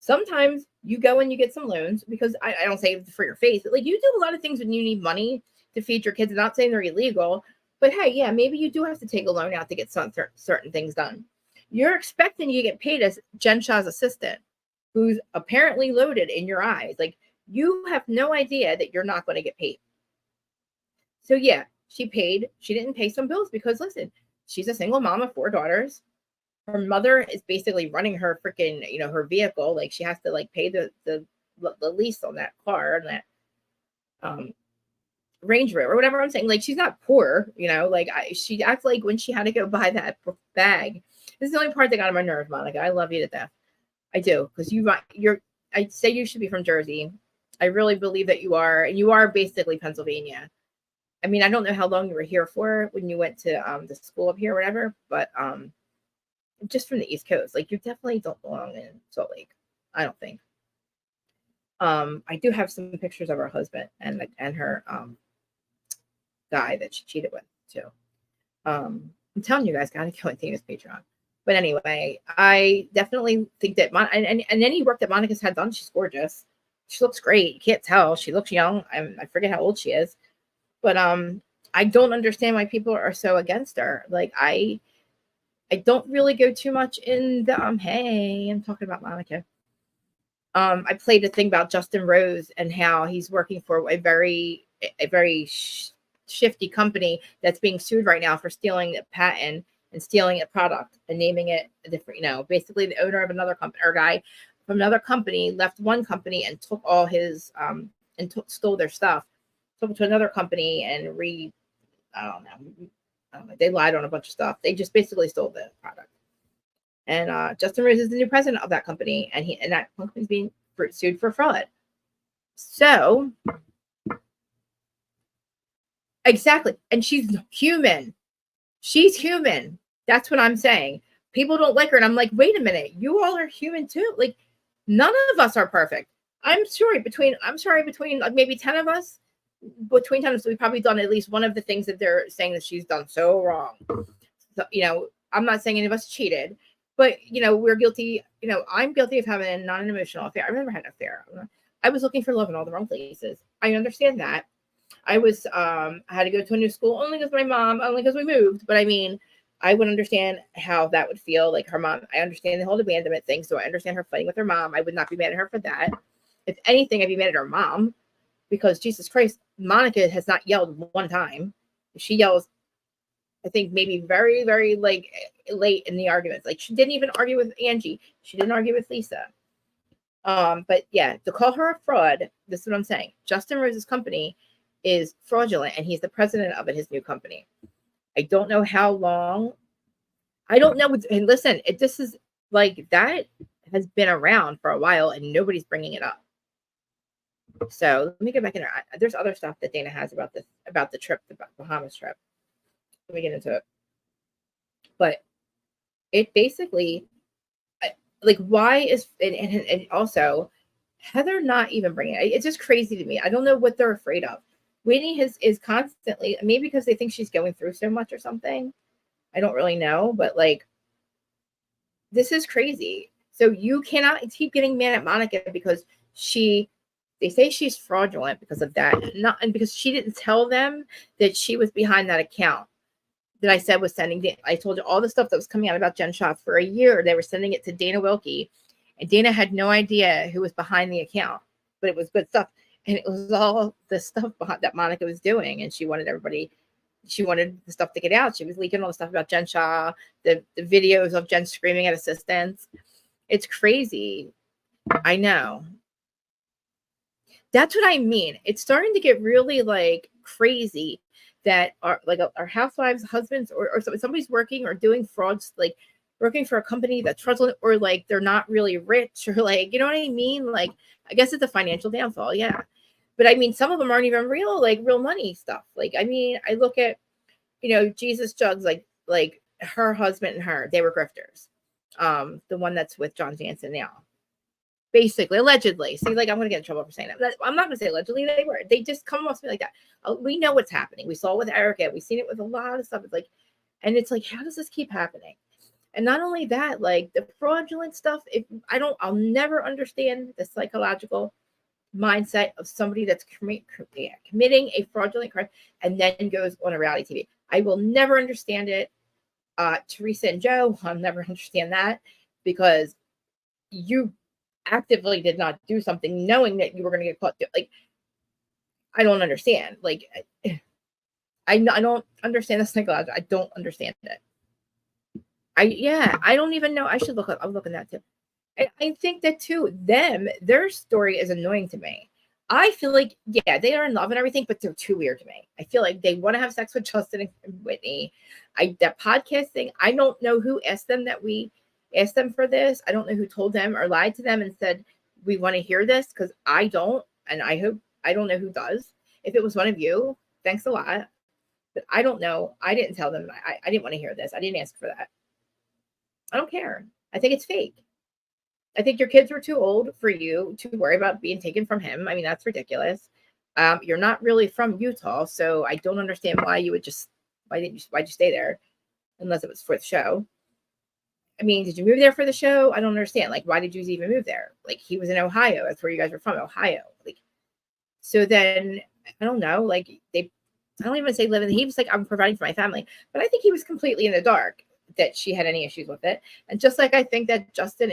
sometimes you go and you get some loans because I don't say it for your face, but like you do a lot of things when you need money to feed your kids. I'm not saying they're illegal, but hey, yeah, maybe you do have to take a loan out to get some certain things done. You're expecting you get paid as Jen Shaw's assistant, who's apparently loaded in your eyes. Like you have no idea that you're not going to get paid. So yeah, she didn't pay some bills because listen, she's a single mom of 4 daughters. Her mother is basically running her freaking, her vehicle. Like she has to like pay the lease on that car and that Range Rover or whatever I'm saying. Like she's not poor, like she acts like when she had to go buy that bag. This is the only part that got on my nerves, Monica. I love you to death. I do. Because I'd say you should be from Jersey. I really believe that you are. And you are basically Pennsylvania. I mean, I don't know how long you were here for when you went to the school up here or whatever, but just from the East Coast, like you definitely don't belong in Salt Lake. I don't think. I do have some pictures of her husband and her guy that she cheated with too. I'm telling you guys, gotta go on Dana's Patreon. But anyway, I definitely think that and any work that Monica's had done, she's gorgeous. She looks great. You can't tell. She looks young. I forget how old she is. But I don't understand why people are so against her. Like I don't really go too much in the hey, I'm talking about Monica. I played a thing about Justin Rose and how he's working for a very shifty company that's being sued right now for stealing a patent and stealing a product and naming it a different, basically the owner of another company or guy from another company left one company and took all his stole their stuff, took it to another company and I don't know, they lied on a bunch of stuff. They just basically stole the product. And Justin Rose is the new president of that company, and that company's being sued for fraud. So exactly, and she's human. She's human. That's what I'm saying. People don't like her, and I'm like, wait a minute, you all are human too. Like, none of us are perfect. I'm sorry, between like maybe 10 of us, between 10 of us, we've probably done at least one of the things that they're saying that she's done so wrong. So, I'm not saying any of us cheated. But, we're guilty. I'm guilty of having not an emotional affair. I remember having an affair. I was looking for love in all the wrong places. I understand that. I was I had to go to a new school only because we moved. But I mean, I would understand how that would feel. Like her mom, I understand the whole abandonment thing, so I understand her fighting with her mom. I would not be mad at her for that. If anything, I'd be mad at her mom because Jesus Christ, Monica has not yelled one time. She yells, I think maybe very, very like late in the arguments. Like she didn't even argue with Angie. She didn't argue with Lisa. But yeah, to call her a fraud, this is what I'm saying. Justin Rose's company is fraudulent, and he's the president of it, his new company. I don't know how long. I don't know. And listen, this is like that has been around for a while, and nobody's bringing it up. So let me get back in there. There's other stuff that Dana has about this, about the trip, the Bahamas trip. Let me get into it. But it basically, like, why is and also Heather not even bringing it? It's just crazy to me. I don't know what they're afraid of. Whitney is constantly, maybe because they think she's going through so much or something. I don't really know, but like, this is crazy. So you cannot keep getting mad at Monica because they say she's fraudulent because of that, and because she didn't tell them that she was behind that account that I said was sending. I told you all the stuff that was coming out about Jen Shah for a year. They were sending it to Dana Wilkey, and Dana had no idea who was behind the account, but it was good stuff. And it was all the stuff that Monica was doing, and she wanted the stuff to get out. She was leaking all the stuff about Jen Shah, the videos of Jen screaming at assistants. It's crazy. I know. That's what I mean. It's starting to get really like crazy that our housewives, husbands, or somebody's working or doing frauds, like working for a company that's fraudulent, or like they're not really rich, or like, you know what I mean? Like, I guess it's a financial downfall. Yeah. But I mean, some of them aren't even real, like real money stuff. Like, I mean, I look at, Jesus Jugs, like her husband and her, they were grifters. The one that's with John Jansen now. Basically, allegedly. See, like, I'm going to get in trouble for saying that. I'm not going to say allegedly they were. They just come off me like that. We know what's happening. We saw it with Erica. We've seen it with a lot of stuff. It's like, and it's like, how does this keep happening? And not only that, like the fraudulent stuff, I'll never understand the psychological mindset of somebody that's committing a fraudulent crime and then goes on a reality TV. I will never understand it. Teresa and Joe, I'll never understand that, because you actively did not do something knowing that you were going to get caught. Like, I don't understand. Like, I don't understand the psychology. I don't understand it. I don't even know. I should look up. I'm looking at that too. I think that too, their story is annoying to me. I feel like, yeah, they are in love and everything, but they're too weird to me. I feel like they want to have sex with Justin and Whitney. That podcast thing, I don't know who asked them that we asked them for this. I don't know who told them or lied to them and said, we want to hear this, because I don't, and I don't know who does. If it was one of you, thanks a lot. But I don't know. I didn't tell them. I didn't want to hear this. I didn't ask for that. I don't care. I think it's fake. I think your kids were too old for you to worry about being taken from him. I mean, that's ridiculous. You're not really from Utah, so I don't understand why why'd you stay there unless it was for the show. I mean, did you move there for the show? I don't understand. Like, why did you even move there? Like, he was in Ohio. That's where you guys were from, Ohio. Like, so then, I don't know, like, I don't even say living. He was like, I'm providing for my family. But I think he was completely in the dark that she had any issues with it. And just like I think that Justin's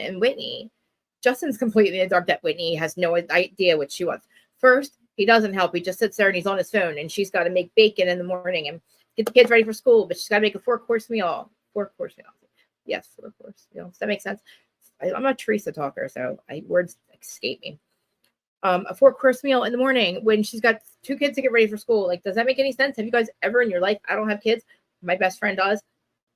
completely in the dark that Whitney has no idea what she wants. First, he doesn't help. He just sits there and he's on his phone, and she's got to make bacon in the morning and get the kids ready for school, but she's got to make a 4-course meal. 4-course meal. Yes, 4-course meal. Does that make sense? I'm a Teresa talker, so words escape me. A 4-course meal in the morning when she's got 2 kids to get ready for school. Like, does that make any sense? Have you guys ever in your life? I don't have kids. My best friend does.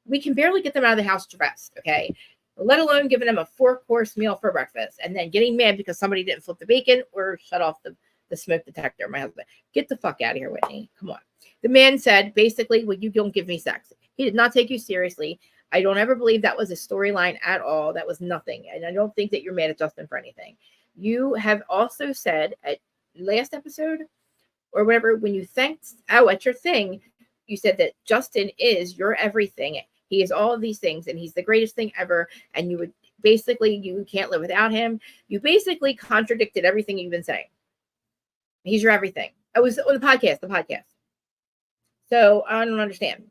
We can barely get them out of the house dressed, okay? Let alone giving them a 4-course meal for breakfast and then getting mad because somebody didn't flip the bacon or shut off the smoke detector. My husband, get the fuck out of here, Whitney. Come on. The man said, basically, well, you don't give me sex. He did not take you seriously. I don't ever believe that was a storyline at all. That was nothing. And I don't think that you're mad at Justin for anything. You have also said at last episode or whatever, when you thanked at your thing, you said that Justin is your everything. He is all of these things, and he's the greatest thing ever. And you can't live without him. You basically contradicted everything you've been saying. He's your everything. I was on the podcast. So I don't understand.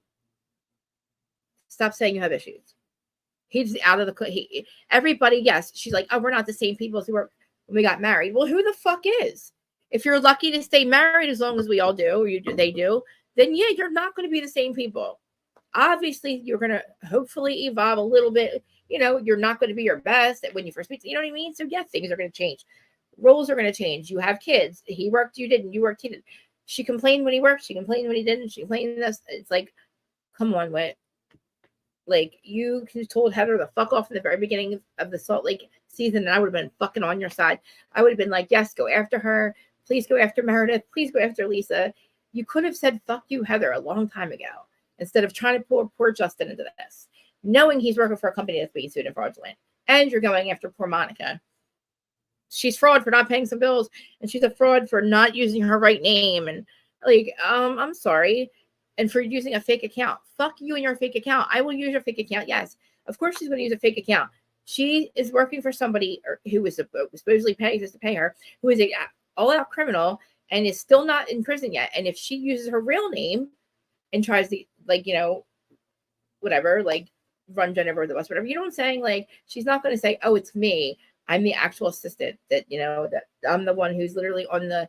Stop saying you have issues. He's out of the, everybody, yes. She's like, oh, we're not the same people as we were when we got married. Well, who the fuck is? If you're lucky to stay married as long as we all do, or they do, then yeah, you're not going to be the same people. Obviously, you're going to hopefully evolve a little bit. You know, you're not going to be your best when you first meet. You know what I mean? So yeah, things are going to change. Roles are going to change. You have kids. He worked, you didn't. You worked, he didn't. She complained when he worked. She complained when he didn't. She complained this. It's like, come on, Whit. Like, you told Heather to fuck off in the very beginning of the Salt Lake season, and I would have been fucking on your side. I would have been like, yes, go after her. Please go after Meredith. Please go after Lisa. You could have said, fuck you, Heather, a long time ago, instead of trying to pull poor Justin into this, knowing he's working for a company that's being sued and fraudulent. And you're going after poor Monica. She's fraud for not paying some bills, and she's a fraud for not using her right name. And like, I'm sorry. And for using a fake account. Fuck you and your fake account. I will use your fake account. Yes. Of course she's going to use a fake account. She is working for somebody who was supposedly paying just to pay her, who is a all-out criminal and is still not in prison yet. And if she uses her real name and tries to, like, you know, whatever, like, run Jennifer the bus, whatever, you know what I'm saying? Like, she's not going to say, oh, it's me. I'm the actual assistant that, you know, that I'm the one who's literally on the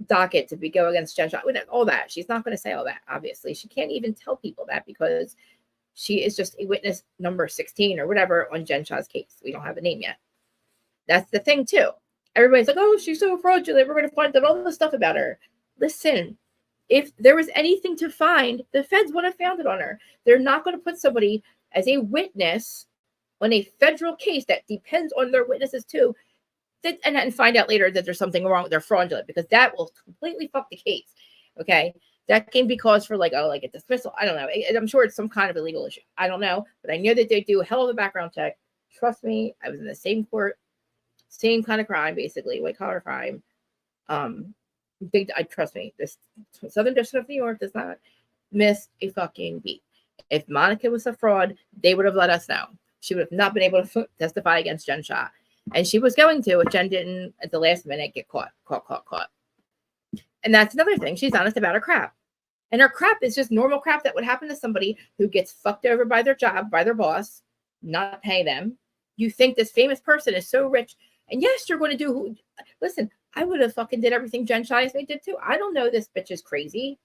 docket to go against Jen Shaw. All that. She's not going to say all that, obviously. She can't even tell people that because she is just a witness number 16 or whatever on Jen Shaw's case. We don't have a name yet. That's the thing, too. Everybody's like, oh, she's so fraudulent. We're going to find out all this stuff about her. Listen, if there was anything to find, the feds would have found it on her. They're not going to put somebody as a witness on a federal case that depends on their witnesses, too, and find out later that there's something wrong, they're fraudulent, because that will completely fuck the case. Okay, that can be cause for like a dismissal. I don't know. I'm sure it's some kind of illegal issue. I don't know, but I know that they do a hell of a background check. Trust me, I was in the same court, same kind of crime, basically white collar crime. Trust me, this Southern District of New York does not miss a fucking beat. If Monica was a fraud, they would have let us know. She would have not been able to testify against Jen Shaw. And she was going to, if Jen didn't at the last minute get caught. And that's another thing. She's honest about her crap. And her crap is just normal crap that would happen to somebody who gets fucked over by their job, by their boss, not pay them. You think this famous person is so rich. And yes, you're going to do. Listen, I would have fucking did everything Jen Shaw did too. I don't know this bitch is crazy.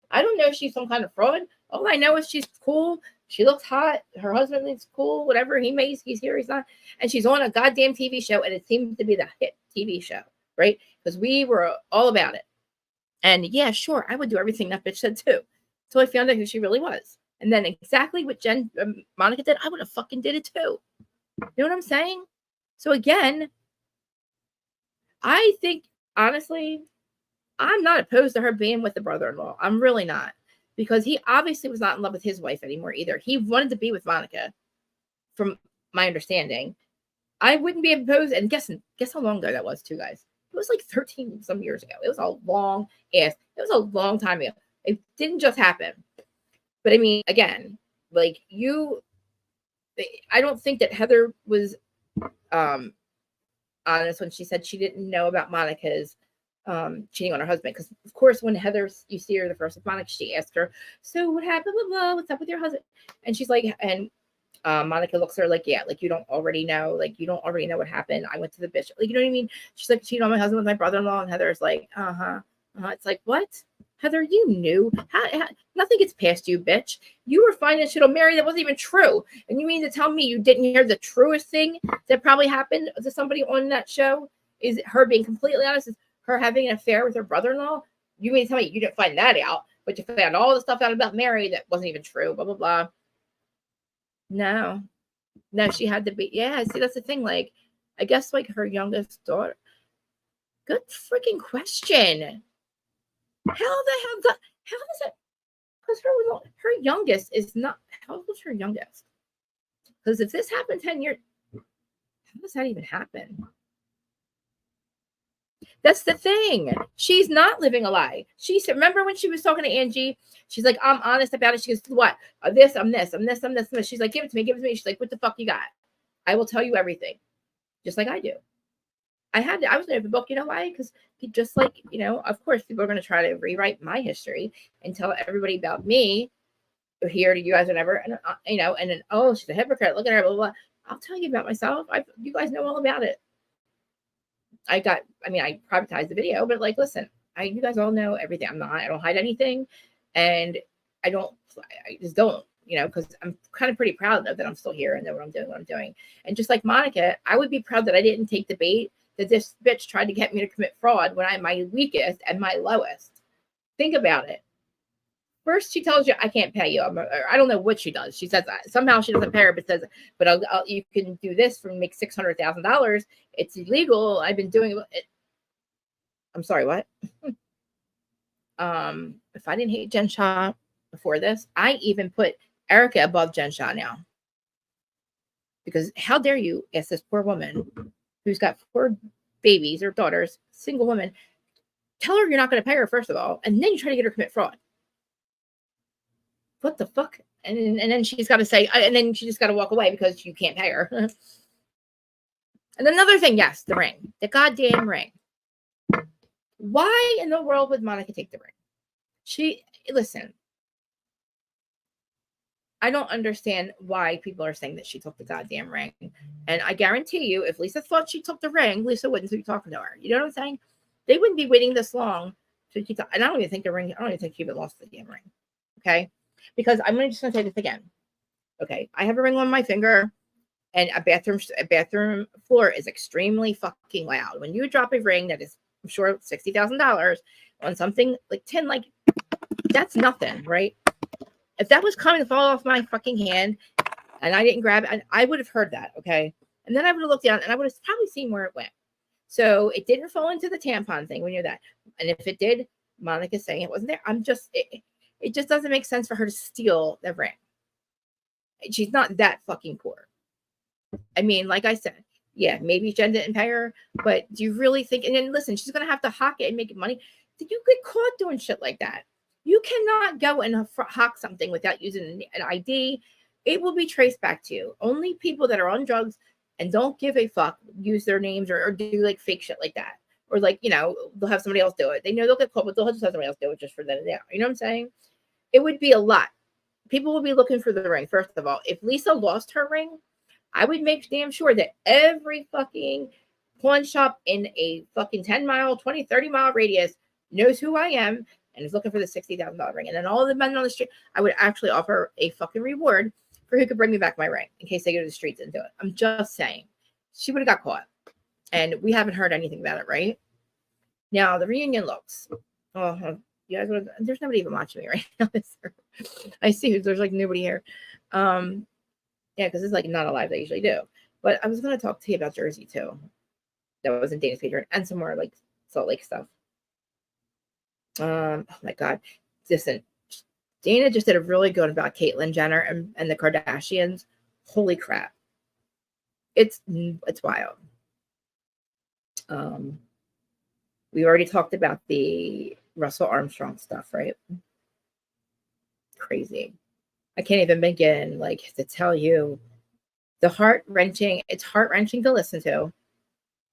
I don't know if she's some kind of fraud. All I know is she's cool. She looks hot. Her husband is cool. Whatever he's here, he's not. And she's on a goddamn TV show, and it seems to be the hit TV show, right? Because we were all about it. And yeah, sure, I would do everything that bitch said too. So I found out who she really was. And then exactly what Monica did, I would have fucking did it too. You know what I'm saying? So again, I think, honestly, I'm not opposed to her being with the brother-in-law. I'm really not. Because he obviously was not in love with his wife anymore either. He wanted to be with Monica, from my understanding. I wouldn't be opposed. And guess how long ago that was, too, guys? It was like 13 some years ago. It was a long time ago. It didn't just happen. But I mean, again, like I don't think that Heather was honest when she said she didn't know about Monica's cheating on her husband, because of course when Heather, you see her the first with Monica, she asked her, so what happened, blah, blah, what's up with your husband? And she's like, and Monica looks at her like, yeah, like you don't already know what happened. I went to the bishop, like, you know what I mean? She's like, cheated on my husband with my brother-in-law. And Heather's like, it's like, what? Heather, you knew. How nothing gets past you, bitch. You were finding shit on Mary that wasn't even true. And you mean to tell me you didn't hear the truest thing that probably happened to somebody on that show? Is her being completely honest? Is her having an affair with her brother-in-law? You mean to tell me you didn't find that out, but you found all the stuff out about Mary that wasn't even true, blah, blah, blah. No, she had to be. Yeah, see, that's the thing. Like, I guess, like, her youngest daughter. Good freaking question. How does it? Because her youngest is not. How old was her youngest? Because if this happened 10 years, how does that even happen? That's the thing. She's not living a lie. She said, remember when she was talking to Angie? She's like, I'm honest about it. She goes, what? I'm this. She's like, give it to me. She's like, what the fuck you got? I will tell you everything. Just like I do. I was in the book, you know why? Because just like, of course, people are going to try to rewrite my history and tell everybody about me here to you guys, whatever. And, and then, oh, she's a hypocrite. Look at her, blah, blah, blah. I'll tell you about myself. You guys know all about it. I privatized the video, but like, listen, you guys all know everything. I don't hide anything. And I just don't, because I'm kind of pretty proud that I'm still here and know what I'm doing. And just like Monica, I would be proud that I didn't take the bait that this bitch tried to get me to commit fraud when I'm my weakest and my lowest. Think about it. First, she tells you, I can't pay you. I don't know what she does. She says somehow she doesn't pay her, but says, but you can do this for make $600,000. It's illegal. I've been doing it. I'm sorry, what? If I didn't hate Jen Shah before this, I even put Erica above Jen Shah now. Because how dare you ask this poor woman who's got 4 babies or daughters, single woman, tell her you're not going to pay her, first of all, and then you try to get her to commit fraud. What the fuck? And then she's got to say, and then she just got to walk away because you can't pay her. And another thing, yes, the ring, the ring. Why in the world would Monica take the ring? Listen, I don't understand why people are saying that she took the goddamn ring. And I guarantee you, if Lisa thought she took the ring, Lisa wouldn't be talking to her. You know what I'm saying? They wouldn't be waiting this long to keep. And I don't even think she even lost the damn ring. Okay, because I'm just gonna say this again. Okay, I have a ring on my finger, and a bathroom floor is extremely fucking loud. When you drop a ring that is, I'm sure, $60,000 on something like tin, like that's nothing, right? If that was coming to fall off my fucking hand and I didn't grab it, I would have heard that, okay? And then I would have looked down and I would have probably seen where it went. So it didn't fall into the tampon thing when you're that. And if it did, Monica's saying it wasn't there. It just doesn't make sense for her to steal the ring. She's not that fucking poor. I mean, like I said, yeah, maybe Jen didn't pay her, but do you really think, and then listen, she's going to have to hawk it and make money. Did you get caught doing shit like that? You cannot go and hawk something without using an ID. It will be traced back to you. Only people that are on drugs and don't give a fuck use their names or do like fake shit like that. Or like, they'll have somebody else do it. They know they'll get caught, but they'll just have somebody else do it just for that. You know what I'm saying? It would be a lot. People will be looking for the ring, first of all. If Lisa lost her ring, I would make damn sure that every fucking pawn shop in a fucking 10-mile, 20, 30-mile radius knows who I am and is looking for the $60,000 ring. And then all of the men on the street, I would actually offer a fucking reward for who could bring me back my ring in case they go to the streets and do it. I'm just saying. She would have got caught. And we haven't heard anything about it, right? Now, the reunion looks. Oh, you guys, there's nobody even watching me right now. I see there's like nobody here. Yeah, because it's like not a live they usually do. But I was going to talk to you about Jersey too. That was in Dana's Patreon and some more like Salt Lake stuff. Oh my God. Listen, Dana just did a really good about Caitlyn Jenner and the Kardashians. Holy crap. It's wild. We already talked about the Russell Armstrong stuff, right? Crazy. I can't even begin to tell you the it's heart-wrenching to listen to,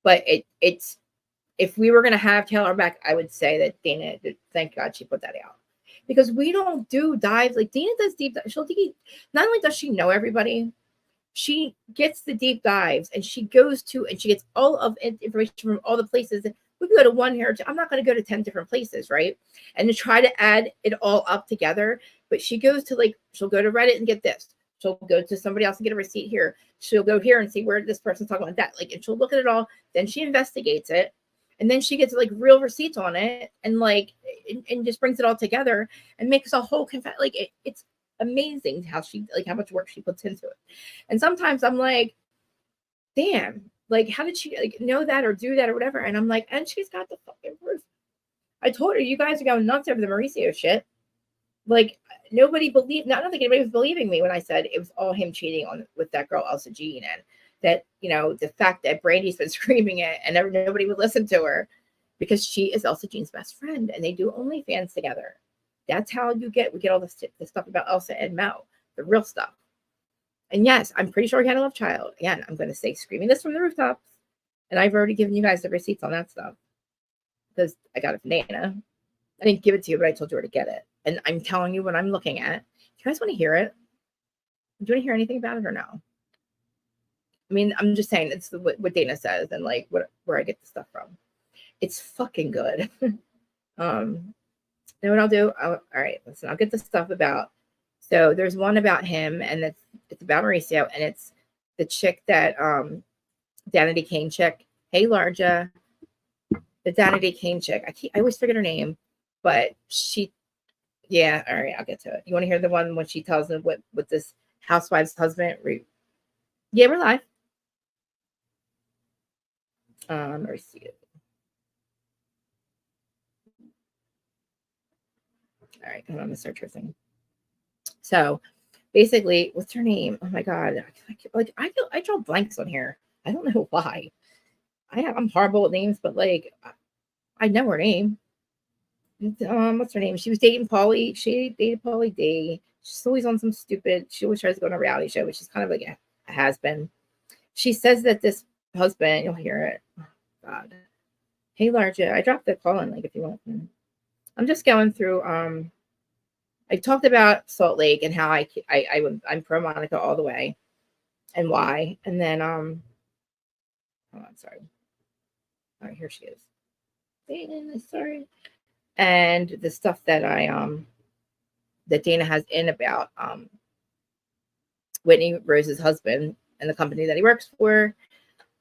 but it's if we were going to have Taylor back, I would say that Dana, thank God she put that out, because we don't do dives like Dana does deep dives. Not only does she know everybody, she gets the deep dives and she gets all of information from all the places. We can go to one here. I'm not going to go to 10 different places, right? And to try to add it all up together. But she goes to she'll go to Reddit and get this. She'll go to somebody else and get a receipt here. She'll go here and see where this person's talking about that. And she'll look at it all. Then she investigates it. And then she gets real receipts on it and and just brings it all together and makes a whole it's amazing how she how much work she puts into it. And sometimes I'm like, damn, how did she know that or do that or whatever? And I'm like, and she's got the fucking proof. I told her, you guys are going nuts over the Mauricio shit. Nobody believed. I don't think anybody was believing me when I said it was all him cheating with that girl Elsa Jean, and that the fact that Brandy's been screaming it and nobody would listen to her because she is Elsa Jean's best friend and they do OnlyFans together. That's how we get all the stuff about Elsa and Mel, the real stuff. And yes, I'm pretty sure he had a love child. Again, I'm going to say screaming this from the rooftops. And I've already given you guys the receipts on that stuff because I got it from Dana. I didn't give it to you, but I told you where to get it. And I'm telling you what I'm looking at. You guys want to hear it? Do you want to hear anything about it or no? I mean, I'm just saying it's what Dana says and like where I get the stuff from. It's fucking good. Then what I'll do? All right, listen. I'll get the stuff about. So there's one about him, and it's about Mauricio, and it's the chick that Danity Kane chick. Hey, Larja, the Danity Kane chick. I always forget her name, but she. Yeah, all right, I'll get to it. You want to hear the one when she tells him what this housewife's husband? Yeah, we're live. Mauricio. All right, I'm gonna search her thing. So basically, what's her name? Oh my god, I draw blanks on here. I don't know why. I'm horrible with names, but like I know her name. What's her name? She was dating Pauly. She dated Pauly D. She's always on some stupid. She always tries to go on a reality show, but she's kind of like a has been. She says that this husband, you'll hear it. Oh god. Hey Larja, I dropped the call in like if you want. I'm just going through. I talked about Salt Lake and how I'm pro Monica all the way, and why. And then hold on, sorry. All right, here she is. Sorry. And the stuff that that Dana has in about Whitney Rose's husband and the company that he works for,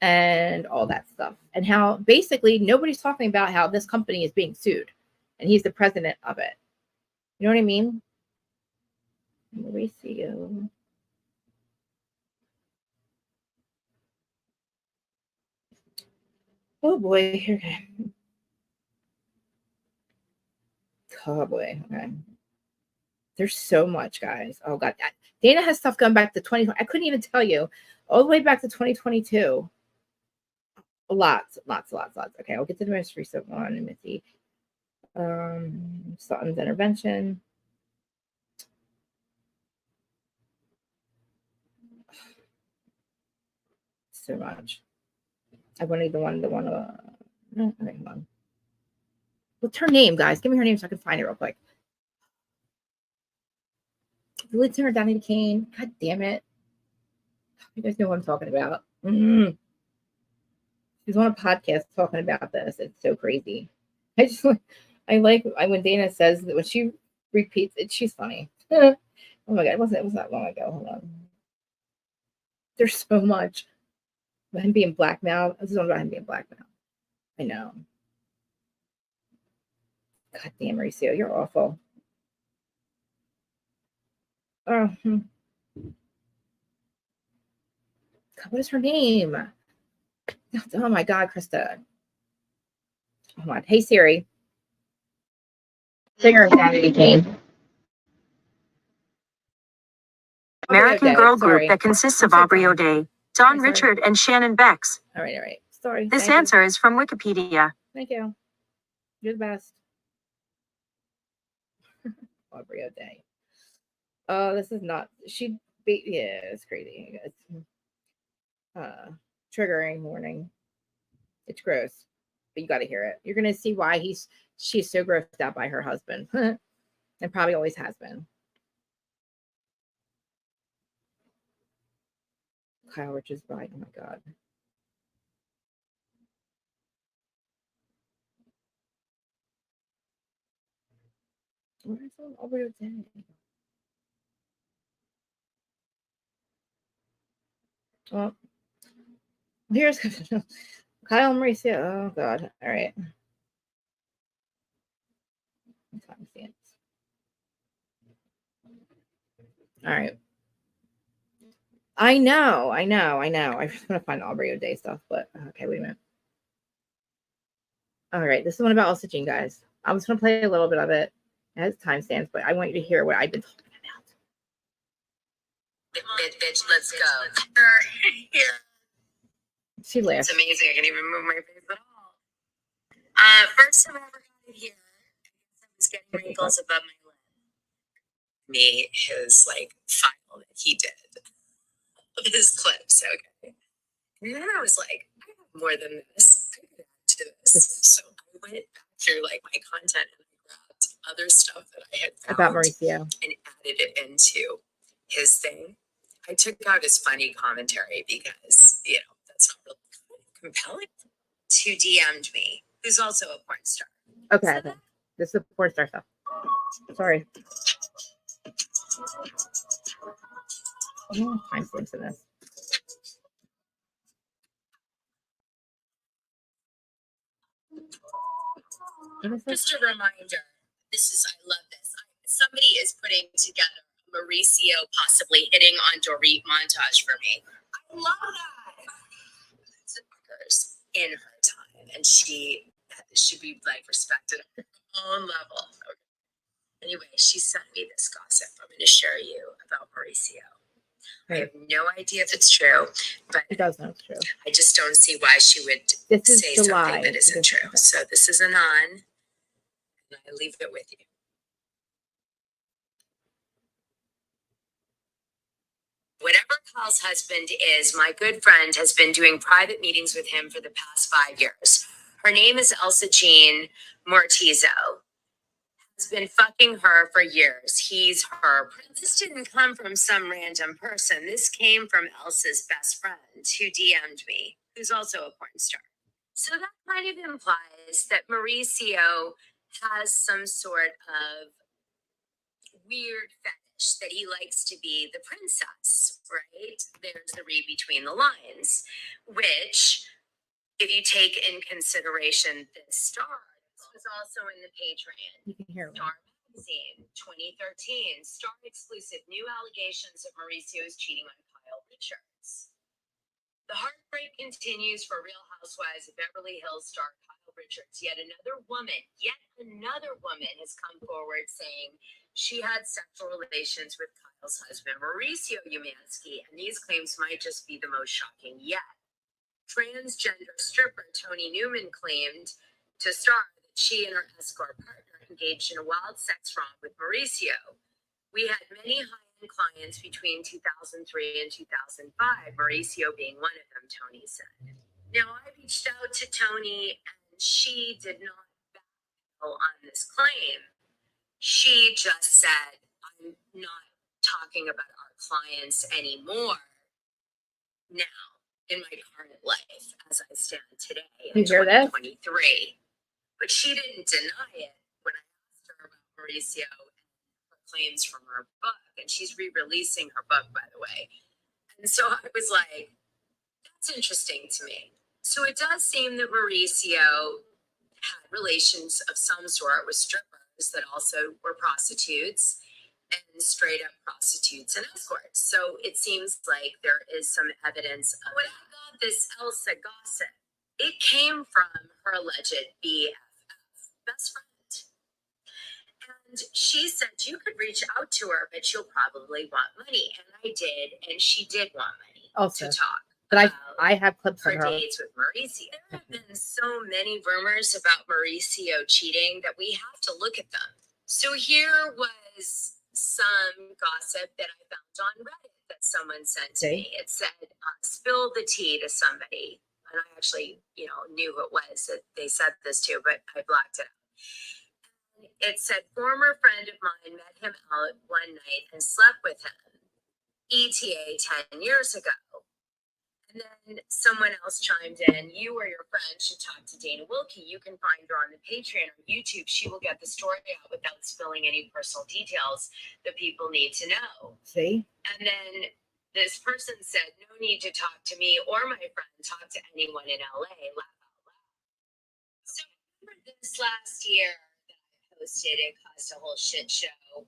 and all that stuff, and how basically nobody's talking about how this company is being sued, and he's the president of it. You know what I mean? Mauricio. Oh boy, here. Oh boy, okay. There's so much, guys. Oh god, Dana has stuff going back to 2020. I couldn't even tell you all the way back to 2022. Lots. Okay, I'll get to the most recent one. Let me see. Sutton's intervention. So much. I wanted the one. No, okay, hold on. What's her name, guys? Give me her name so I can find it real quick. The lead singer, Danity Kane. God damn it. You guys know what I'm talking about. She's on a podcast talking about this. It's so crazy. I like when Dana says that when she repeats it, she's funny. Oh my god, it wasn't that long ago. Hold on. There's so much. About him being blackmailed. This is all about him being blackmailed. I know. God damn, Mauricio, you're awful. Oh, God, what is her name? Oh my god, Krista. Hold on. Hey Siri. Singer of Danity Kane. American girl group that consists of Aubrey O'Day, Don Richard, and Shannon Bex. All right. Sorry. This answer is from Wikipedia. Thank you. You're the best. Aubrey O'Day. Oh, this is not. Yeah, it's crazy. It's triggering warning. It's gross, but you got to hear it. You're gonna see why she's so grossed out by her husband, and probably always has been. Kyle Richards' bride. Oh my god. Where's Aubrey O'Day? Well, here's Kyle and Mauricio. Oh god. All right. All right. I know. I was gonna find Aubrey O'Day stuff, but okay, wait a minute. All right, this is one about Elsa Jean, guys. I was gonna play a little bit of it. It has timestamps, but I want you to hear what I've been talking about. Bitch, let's go. She laughed. It's amazing. I can't even move my face at all. First time I ever got it here, I was getting wrinkles above my lip. Me, his file that he did of his clips. Okay. And then I was like, I have more than this. I could add to this. So I went back through like my content and I grabbed other stuff that I had found about Mauricio and added it into his thing. I took out his funny commentary because, that's not really compelling. Who DM'd me, who's also a porn star. Okay. This is the porn star stuff. Sorry. Time stamps in this. Just a reminder, I love this. Somebody is putting together Mauricio possibly hitting on Dorit montage for me. I love that. In her time, and she should be like respected on her own level. Okay. Anyway, she sent me this gossip. I'm going to share you about Mauricio. I have no idea if it's true, but it does know it's true. I just don't see why she would say something that isn't true. So this is Anon, and I leave it with you. Whatever Kyle's husband is, my good friend has been doing private meetings with him for the past 5 years. Her name is Elsa Jean Mortizo. Has been fucking her for years. He's her. This didn't come from some random person. This came from Elsa's best friend who DM'd me, who's also a porn star. So that kind of implies that Mauricio has some sort of weird fetish that he likes to be the princess, right? There's the read between the lines, which, if you take in consideration this star, was also in the Patreon. You can hear me. Star Magazine, 2013, Star exclusive new allegations of Mauricio's cheating on Kyle Richards. The heartbreak continues for Real Housewives of Beverly Hills star Kyle Richards. Yet another woman has come forward saying she had sexual relations with Kyle's husband, Mauricio Umansky, and these claims might just be the most shocking yet. Transgender stripper Tony Newman claimed to Star that she and her escort partner engaged in a wild sex romp with Mauricio. We had many high-end clients between 2003 and 2005, Mauricio being one of them, Tony said. Now, I reached out to Tony, and she did not back on this claim. She just said, I'm not talking about our clients anymore now in my current life as I stand today in 2023. But she didn't deny it when I asked her about Mauricio and her claims from her book. And she's re-releasing her book, by the way. And so I was like, that's interesting to me. So it does seem that Mauricio had relations of some sort with strippers that also were prostitutes and straight up prostitutes and escorts. So it seems like there is some evidence. When I got this Elsa gossip, it came from her alleged BFF, best friend. And she said you could reach out to her, but she'll probably want money. And I did, and she did want money to talk. But I have clips of her dates with Mauricio. There have been so many rumors about Mauricio cheating that we have to look at them. So here was some gossip that I found on Reddit that someone sent to me. It said, spill the tea to somebody. And I actually, knew who it was that they said this to, but I blocked it out. It said, former friend of mine met him out one night and slept with him. ETA 10 years ago. And then someone else chimed in, you or your friend should talk to Dana Wilkey. You can find her on the Patreon or YouTube. She will get the story out without spilling any personal details that people need to know. See? And then this person said, no need to talk to me or my friend. Talk to anyone in LA. Laugh out loud. So remember this last year that I posted, it caused a whole shit show.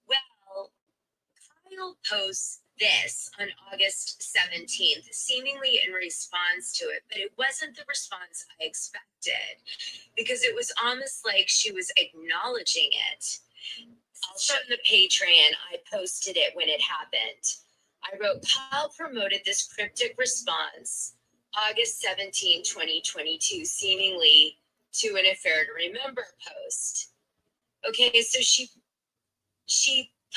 Well, Kyle posts this on August 17th, seemingly in response to it, but it wasn't the response I expected because it was almost like she was acknowledging it. Also on the Patreon, I posted it when it happened. I wrote, Kyle promoted this cryptic response, August 17, 2022, seemingly to an affair to remember post. Okay, so she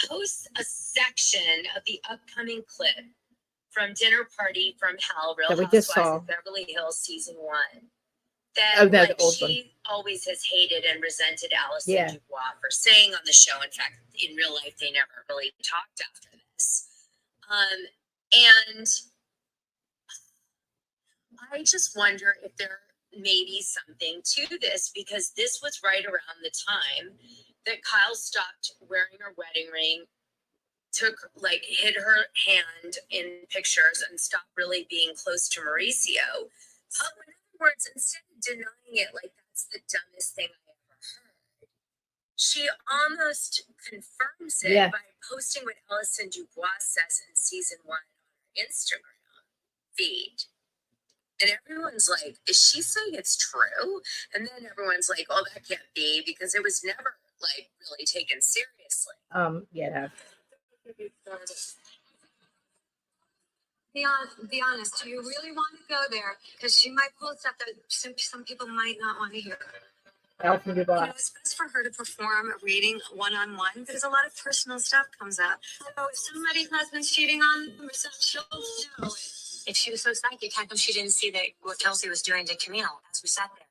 posts a section of the upcoming clip from Dinner Party from Hell, Real That we just Housewives saw. of Beverly Hills season 1. That Oh, no, like, the old she always has hated and resented Allison Yeah. Dubois for saying on the show. In fact, in real life, they never really talked after this. And I just wonder if there may be something to this, because this was right around the time that Kyle stopped wearing her wedding ring, hid her hand in pictures, and stopped really being close to Mauricio. So in other words, instead of denying it like that's the dumbest thing I ever heard, she almost confirms it by posting what Allison Dubois says in season 1 on her Instagram feed. And everyone's like, is she saying it's true? And then everyone's like, oh, that can't be, because it was never like really taken seriously. Yeah. Be honest. Do you really want to go there? Because she might pull stuff that some people might not want to hear. Allison Dubois. It's best for her to perform a reading one-on-one because a lot of personal stuff comes up. So if somebody's husband's cheating on them or something, she'll know it. If she was so psychic, how come she didn't see that what Kelsey was doing to Camille as we sat there?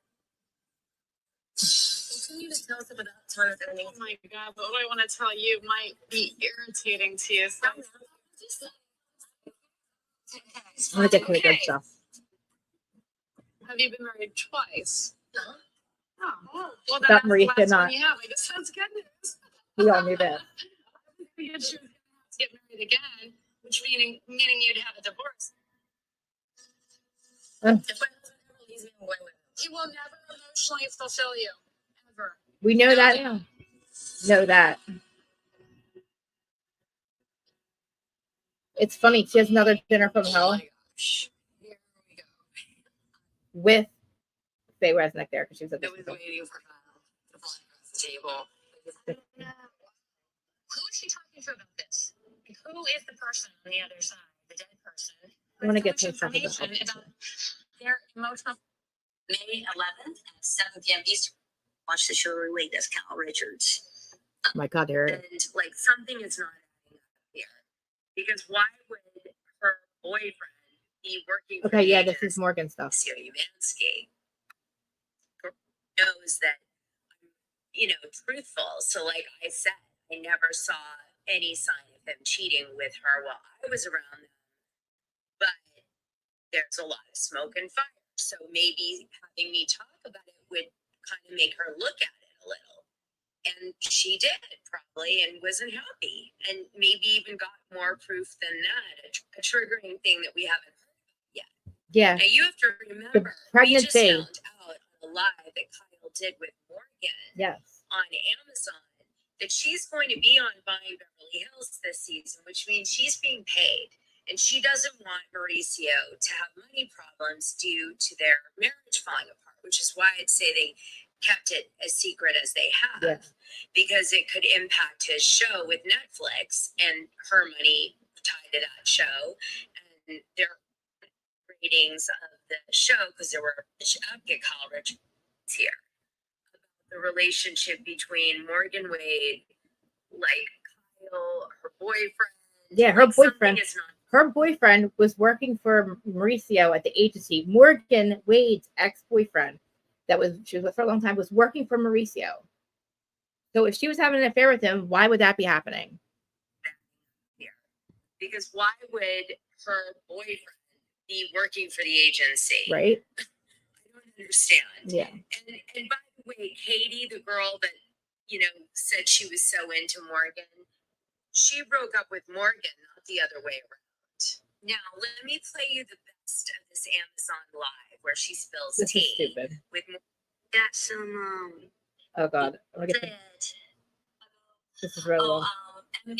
Continue to tell us about that time of ending. Oh my God, but what I want to tell you might be irritating to you. So I'm gonna get to the good stuff. have you been married twice? Uh-huh. Oh, well, That that's Mauricio the last not. one you have. I guess that's good news. We all knew that. I guess she was going to have to get married again, which meaning you'd have a divorce. If my husband ever leaves me, I'm going with him. He will never emotionally fulfill you, ever. We know that now. Know that. It's funny. She has another Dinner from Hell. Oh my gosh. Here we go. With Faye Resnick there, because she was at I the was waiting for Kyle to fly across the table. Who is she talking to about this? Who is the person on the other side, the dead person? I want to get to Much the stuff information about their emotional. May 11th at 7 p.m. Eastern. Watch the show relate as Cal Richards. Oh my God, there. And like something is not adding up here. Because why would her boyfriend be working for Okay, the yeah, this agency? is Morgan stuff. Mauricio Umansky knows that I'm, truthful. So like I said, I never saw any sign of him cheating with her while I was around them. But there's a lot of smoke and fire. So maybe having me talk about it would kind of make her look at it a little. And she did, probably, and wasn't happy. And maybe even got more proof than that, a triggering thing that we haven't heard about yet. Yeah. Now, you have to remember, we just pregnancy. found out on a live that Kyle did with Morgan Yes. on Amazon that she's going to be on Buying Beverly Hills this season, which means she's being paid. And she doesn't want Mauricio to have money problems due to their marriage falling apart, which is why I'd say they kept it as secret as they have, Yeah. because it could impact his show with Netflix and her money tied to that show and their ratings of the show, because there were advocate Kyle Richards here about the relationship between Morgan Wade, like Kyle, her boyfriend. Yeah, her like, something boyfriend. is not. Her boyfriend was working for Mauricio at the agency. Morgan Wade's ex-boyfriend, she was with for a long time, was working for Mauricio. So if she was having an affair with him, why would that be happening? Because why would her boyfriend be working for the agency? Right? I don't understand. Yeah. And by the way, Katie, the girl that said she was so into Morgan, she broke up with Morgan, not the other way around. Now let me play you the best of this Amazon Live where she spills This is tea stupid. with Got some Oh God. This is real low. MB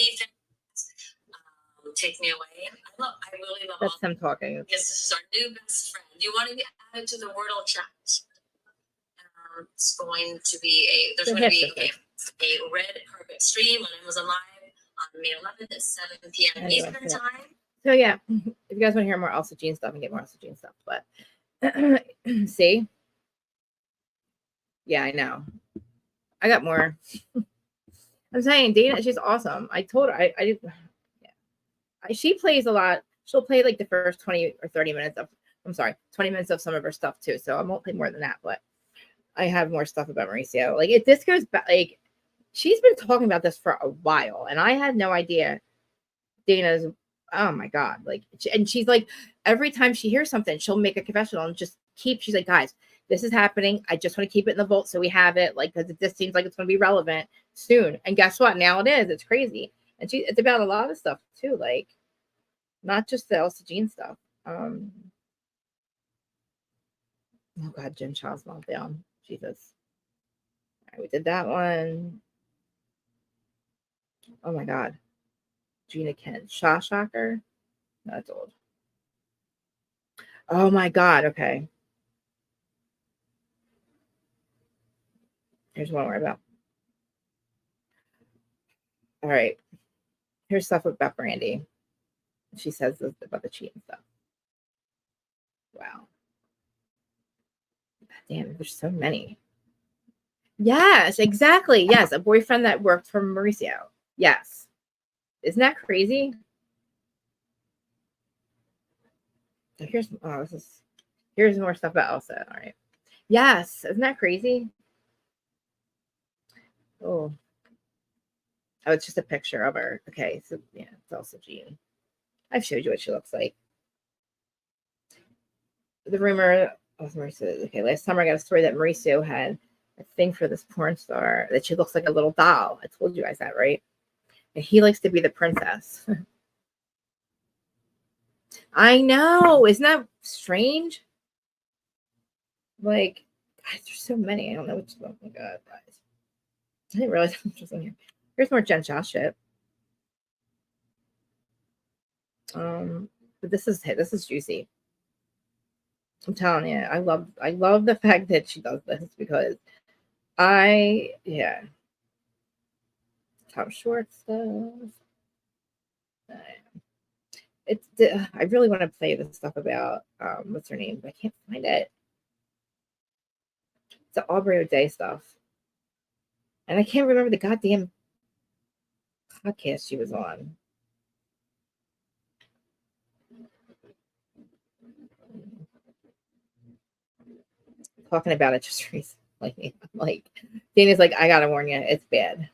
take me away. I really love That's all. him talking. Yes, this is our new best friend. Do you want to be added to the Wordle chat? It's going to be there's The going to be hipster a red carpet stream on Amazon Live on May 11th at 7 p.m. Anyway, Eastern yeah. time. So yeah, if you guys want to hear more Elsa Jean stuff, and get more Elsa Jean stuff, but see, yeah, I know. I got more. I'm saying Dana, she's awesome. I told her, yeah. She plays a lot. she'll play like the first 20 or 30 minutes of, 20 minutes of some of her stuff too. So I won't play more than that, but I have more stuff about Mauricio. Like this goes back, like she's been talking about this for a while, and I had no idea. Dana's, oh my God, like, and she's like, every time she hears something, she'll make a confessional and just she's like, guys, this is happening. I just want to keep it in the vault so we have it, like, because this seems like it's going to be relevant soon. And guess what? Now it is. It's crazy. And it's about a lot of stuff too, like not just the Elsa Jean stuff. Oh God, Jen Shaw's meltdown. Jesus. All right, we did that one. Oh my God. Gina Kent. Shaw Shocker. No, that's old. Oh my God. Okay. Here's one more about. All right. Here's stuff about Brandy. She says this about the cheating stuff. Wow. Damn, there's so many. Yes, exactly. Yes, a boyfriend that worked for Mauricio. Yes. Isn't that crazy? So here's more stuff about Elsa. All right. Yes, isn't that crazy? Oh, it's just a picture of her. Okay, so yeah, it's Elsa Jean. I've showed you what she looks like. The rumor of Mauricio. Okay, last summer I got a story that Mauricio had a thing for this porn star that she looks like a little doll. I told you guys that, right? And he likes to be the princess. I know. Isn't that strange? Like, guys, there's so many. I don't know which one. Oh my God, guys. I didn't realize how much was in here. Here's more Jen Shaw shit. But this is juicy. I'm telling you, I love the fact that she does this because Tom Schwartz stuff. I really want to play this stuff about what's her name, but I can't find it. It's the Aubrey O'Day stuff, and I can't remember the goddamn podcast she was on. Talking about it just recently. Like, Dana's like, I gotta warn you, it's bad.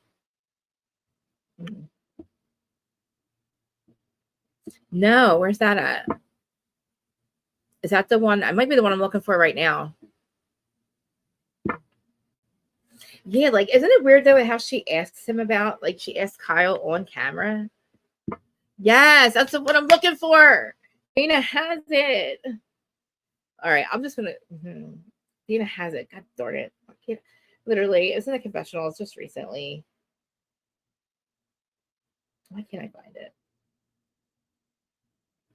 No, where's that at? Is that the one? It might be the one I'm looking for right now. Yeah, like, isn't it weird though how she asks him about, like, she asked Kyle on camera? Yes, that's what I'm looking for. Dana has it. All right, I'm just gonna. Dana has it. God darn it! I can't. Literally, it was in the confessionals just recently. Why can't I find it?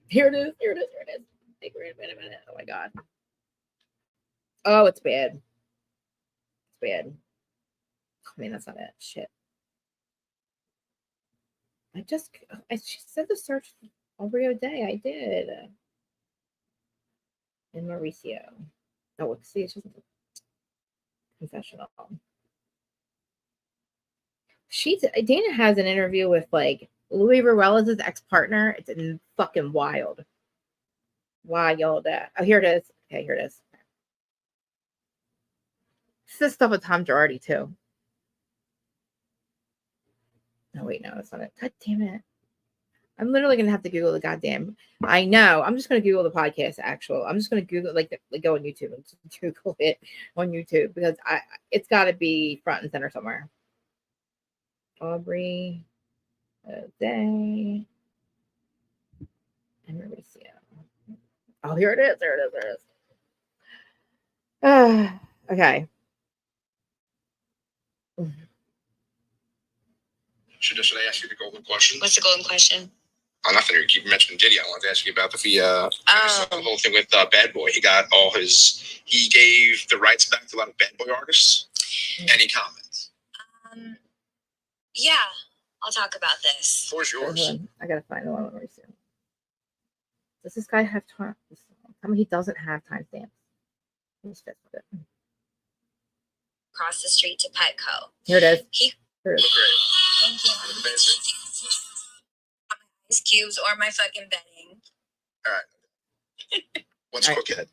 Here it is. Wait a minute. Oh my God. Oh, it's bad. It's bad. I mean, that's not it. Shit. She said to search Aubrey O'Day. I did. And Mauricio. Oh, see, it's just a confessional. Dana has an interview with like Louis Varela's ex-partner. It's fucking wild. Wild. Oh, here it is. Okay, here it is. This is stuff with Tom Girardi too. No, wait, no, it's not it. God damn it. I'm literally gonna have to Google the goddamn. I know. I'm just gonna Google the podcast. I'm just gonna Google like go on YouTube and Google it on YouTube because it's got to be front and center somewhere. Aubrey O'Day and Mauricio. Oh, here it is. There it is. Okay. Should I ask you the golden question? What's the golden question? Oh, nothing. You keep mentioning Diddy. I wanted to ask you about the whole thing with Bad Boy. He gave the rights back to a lot of Bad Boy artists. Any comments? Yeah, I'll talk about this. The floor's yours. I gotta find the one with Mauricio. Does this guy have time? Tell me he doesn't have timestamps. Across the street to Petco. Here it is. Great. Thank you. Ice cubes or my fucking bedding. All right. What's All right. quick head?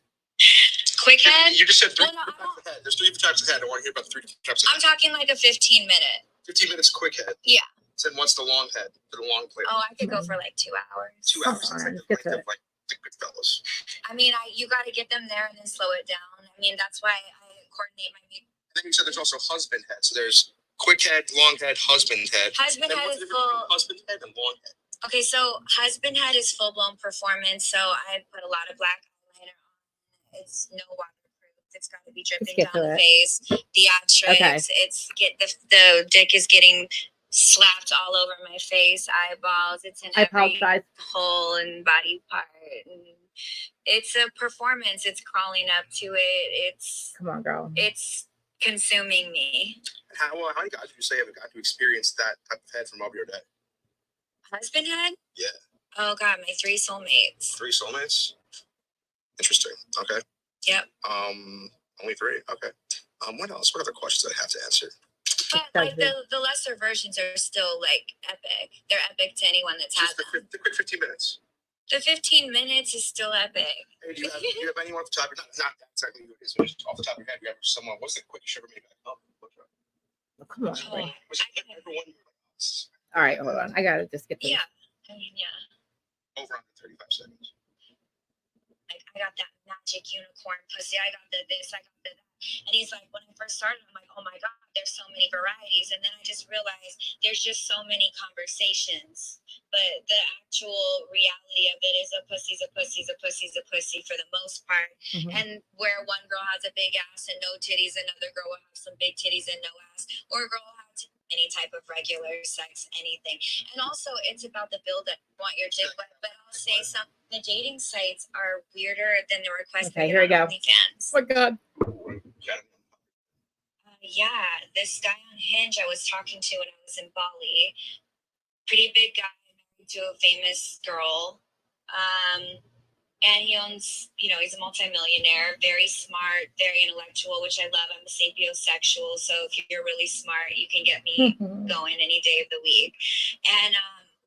Quick head? You just said three Well, no, types of head. There's 3 types of head. I want to hear about the 3 types of I'm head. talking like a 15-minute. 15 minutes quick head. Yeah. Then what's the long head? The long plate. Oh, I could go for like 2 hours. 2 Come hours. It's on, like let's the get to length it. of like the good fellas. I mean, you got to get them there and then slow it down. I mean, that's why I coordinate my meetings. And then you said there's also husband head. So there's quick head, long head, husband head. Husband Then head what's is the difference between full. husband head and long head? Okay, so husband head is full blown performance. So I put a lot of black eyeliner on. It's no waterproof. It's got to be dripping get down to the it. face. Theatrics. Okay. It's the dick is getting slapped all over my face, eyeballs. It's in I every apologize. hole and body part. And it's a performance. It's crawling up to it. Come on, girl. It's consuming me. And how many guys would you say have got to experience that type of head from Aubrey O'Day? Husband head? Yeah. Oh God, my 3 soulmates. 3 soulmates? Interesting. Okay. Yep. Only 3. Okay. What else? What other questions do I have to answer? But like the lesser versions are still like epic. They're epic to anyone that's had Just the them. quick 15 minutes. The 15 minutes is still epic. Hey, do you have anyone off the top of your head? Not exactly who it is, but just off the top of your head, you have someone. What's the quickest you ever made back home? Oh, come on. Oh, Ray. Was it everyone? All right, hold on. I gotta just get this. yeah. I mean, yeah. Over under 35 seconds. Like, I got that magic unicorn pussy. I got the this. I got the that. And he's like, when I first started, I'm like, oh my God, there's so many varieties. And then I just realized there's just so many conversations. But the actual reality of it is a pussy's a pussy's a pussy's a pussy for the most part. Mhm. And where one girl has a big ass and no titties, another girl will have some big titties and no ass. Or a girl will have any type of regular sex, anything. And also, it's about the build up. Want your dick wet, but I'll say something. The dating sites are weirder than the request. Okay, here we go. OnlyFans. Oh my God. Yeah, this guy on Hinge I was talking to when I was in Bali. Pretty big guy, married to a famous girl. And he owns, he's a multimillionaire, very smart, very intellectual, which I love. I'm a sapiosexual, so if you're really smart, you can get me going any day of the week. And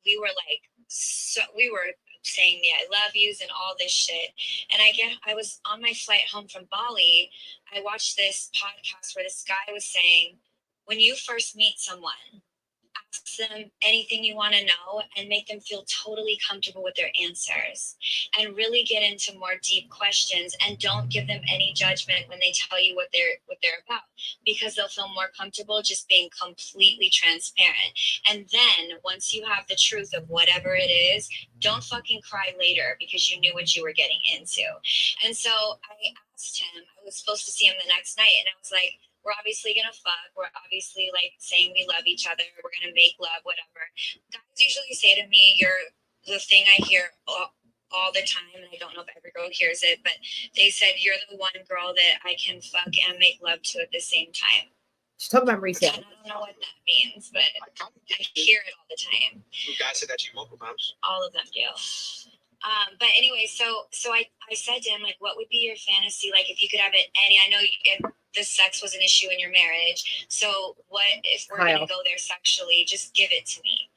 we were saying the I love yous and all this shit. And I was on my flight home from Bali. I watched this podcast where this guy was saying, when you first meet someone, ask them anything you want to know and make them feel totally comfortable with their answers and really get into more deep questions, and don't give them any judgment when they tell you what they're about, because they'll feel more comfortable just being completely transparent. And then once you have the truth of whatever it is, don't fucking cry later because you knew what you were getting into. And so I asked him, I was supposed to see him the next night, and I was like, we're obviously going to fuck. We're obviously like saying we love each other. We're going to make love, whatever. Guys usually say to me, you're the thing I hear all the time. And I don't know if every girl hears it, but they said, you're the one girl that I can fuck and make love to at the same time. She's talking about Mauricio. And I don't know what that means, but I hear it all the time. You guys said that to you multiple times? All of them do. But anyway, so I said to him, like, what would be your fantasy? Like, if you could have it any, I know if the sex was an issue in your marriage. So what if we're going to go there sexually? Just give it to me.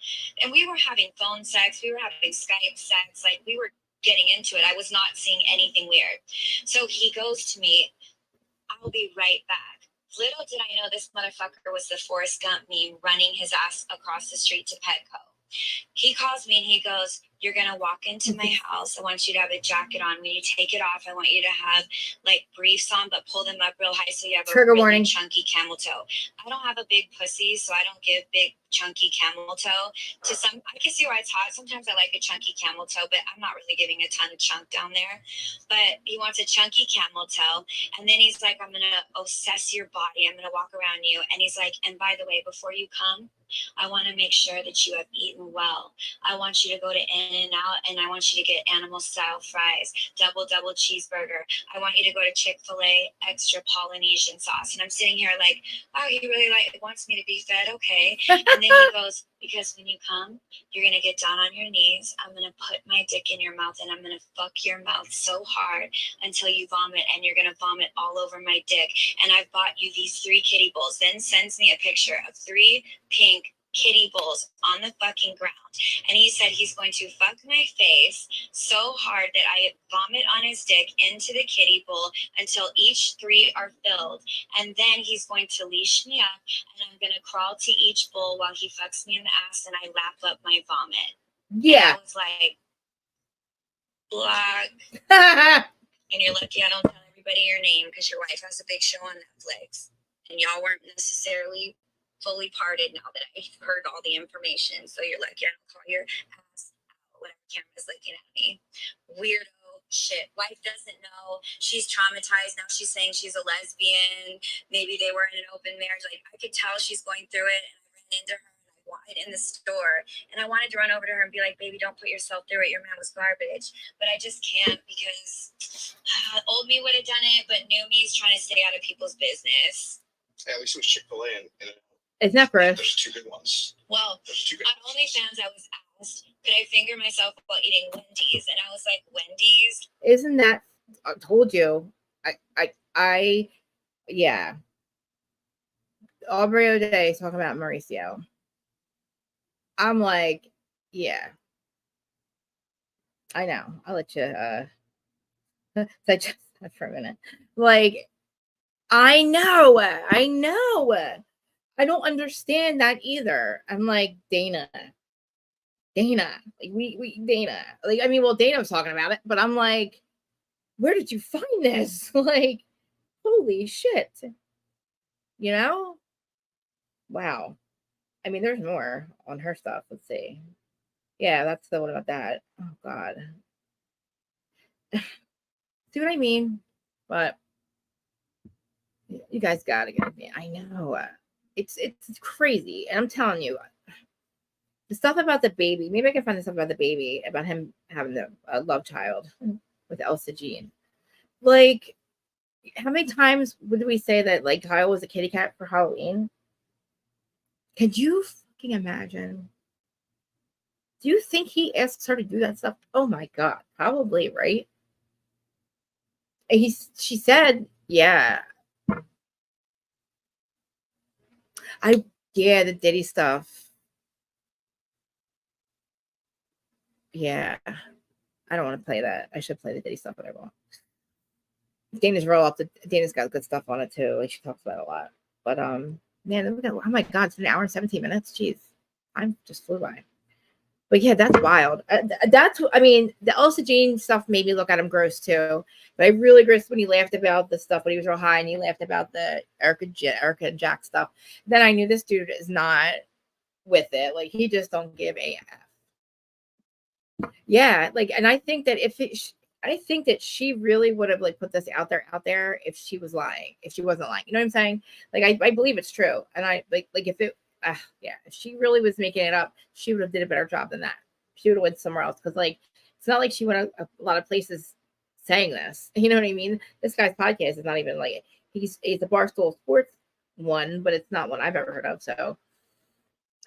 And we were having phone sex. We were having Skype sex. Like, we were getting into it. I was not seeing anything weird. So he goes to me, I'll be right back. Little did I know this motherfucker was the Forrest Gump meme running his ass across the street to Petco. He calls me and he goes, you're going to walk into my house. I want you to have a jacket on. When you take it off, I want you to have like briefs on, but pull them up real high so you have Trigger a really warning. chunky camel toe. I don't have a big pussy, so I don't give big chunky camel toe to some. I can see why it's hot. Sometimes I like a chunky camel toe, but I'm not really giving a ton of chunk down there. But he wants a chunky camel toe. And then he's like, I'm going to assess your body. I'm going to walk around you. And he's like, and by the way, before you come, I want to make sure that you have eaten well. I want you to go to In-N-Out and I want you to get animal style fries, double cheeseburger. I want you to go to Chick-fil-A, extra Polynesian sauce. And I'm sitting here like, wow, he really wants me to be fed. Okay. And then he goes, because when you come, you're going to get down on your knees. I'm going to put my dick in your mouth and I'm going to fuck your mouth so hard until you vomit, and you're going to vomit all over my dick. And I've bought you these 3 kiddie bowls. Then sends me a picture of 3 pink kiddie bowls on the fucking ground. And he said he's going to fuck my face so hard that I vomit on his dick into the kiddie bowl until each 3 are filled. And then he's going to leash me up and I'm going to crawl to each bowl while he fucks me in the ass and I lap up my vomit. Yeah. And I was like, block. And you're lucky I don't tell everybody your name because your wife has a big show on Netflix. And y'all weren't necessarily fully parted now that I heard all the information. So you're lucky I don't call your ass out when camera's looking at me. Weirdo shit. Wife doesn't know. She's traumatized. Now she's saying she's a lesbian. Maybe they were in an open marriage. Like, I could tell she's going through it. And I ran into her and I wanted in the store. And I wanted to run over to her and be like, baby, don't put yourself through it. Your man was garbage. But I just can't because old me would have done it, but new me is trying to stay out of people's business. Yeah, at least it was Chick-fil-A and it's not gross. there's 2 good ones. Well, There's 2 good on OnlyFans, I was asked, could I finger myself while eating Wendy's? And I was like, Wendy's? Isn't that, I told you, yeah. Aubrey O'Day talking about Mauricio. I'm like, yeah. I know. I'll let you, digest that for a minute. Like, I know. I don't understand that either. I'm like, Dana. Like, we Dana. Like, I mean, well, Dana was talking about it, but I'm like, where did you find this? Like, holy shit. You know? Wow. I mean, there's more on her stuff. Let's see. Yeah, that's the one about that. Oh, God. See what I mean? But you guys gotta get me. I know. It's crazy. And I'm telling you, the stuff about the baby, maybe I can find the stuff about the baby, about him having a love child with Elsa Jean. Like, how many times would we say that, like, Kyle was a kitty cat for Halloween? Could you fucking imagine? Do you think he asks her to do that stuff? Oh my God, probably, right? And she said, yeah. The Diddy stuff. Yeah. I don't want to play that. I should play the Diddy stuff, but I won't. Dana's got good stuff on it too. Like, she talks about it a lot. But man, oh my God, it's an hour and 17 minutes. Jeez. Time just flew by. But yeah, that's wild. The Elsa Jean stuff made me look at him gross too. But I really gross when he laughed about the stuff when he was real high and he laughed about the Erica and Jack stuff. Then I knew this dude is not with it. Like, he just don't give a F. Yeah, like, and I think that she really would have, like, put this out there if she was lying, if she wasn't lying. You know what I'm saying? Like, I believe it's true. And I like if it if she really was making it up, she would have did a better job than that. She would have went somewhere else because, like, it's not like she went a lot of places saying this. You know what I mean? This guy's podcast is not even like he's a Barstool Sports one, but it's not one I've ever heard of. So,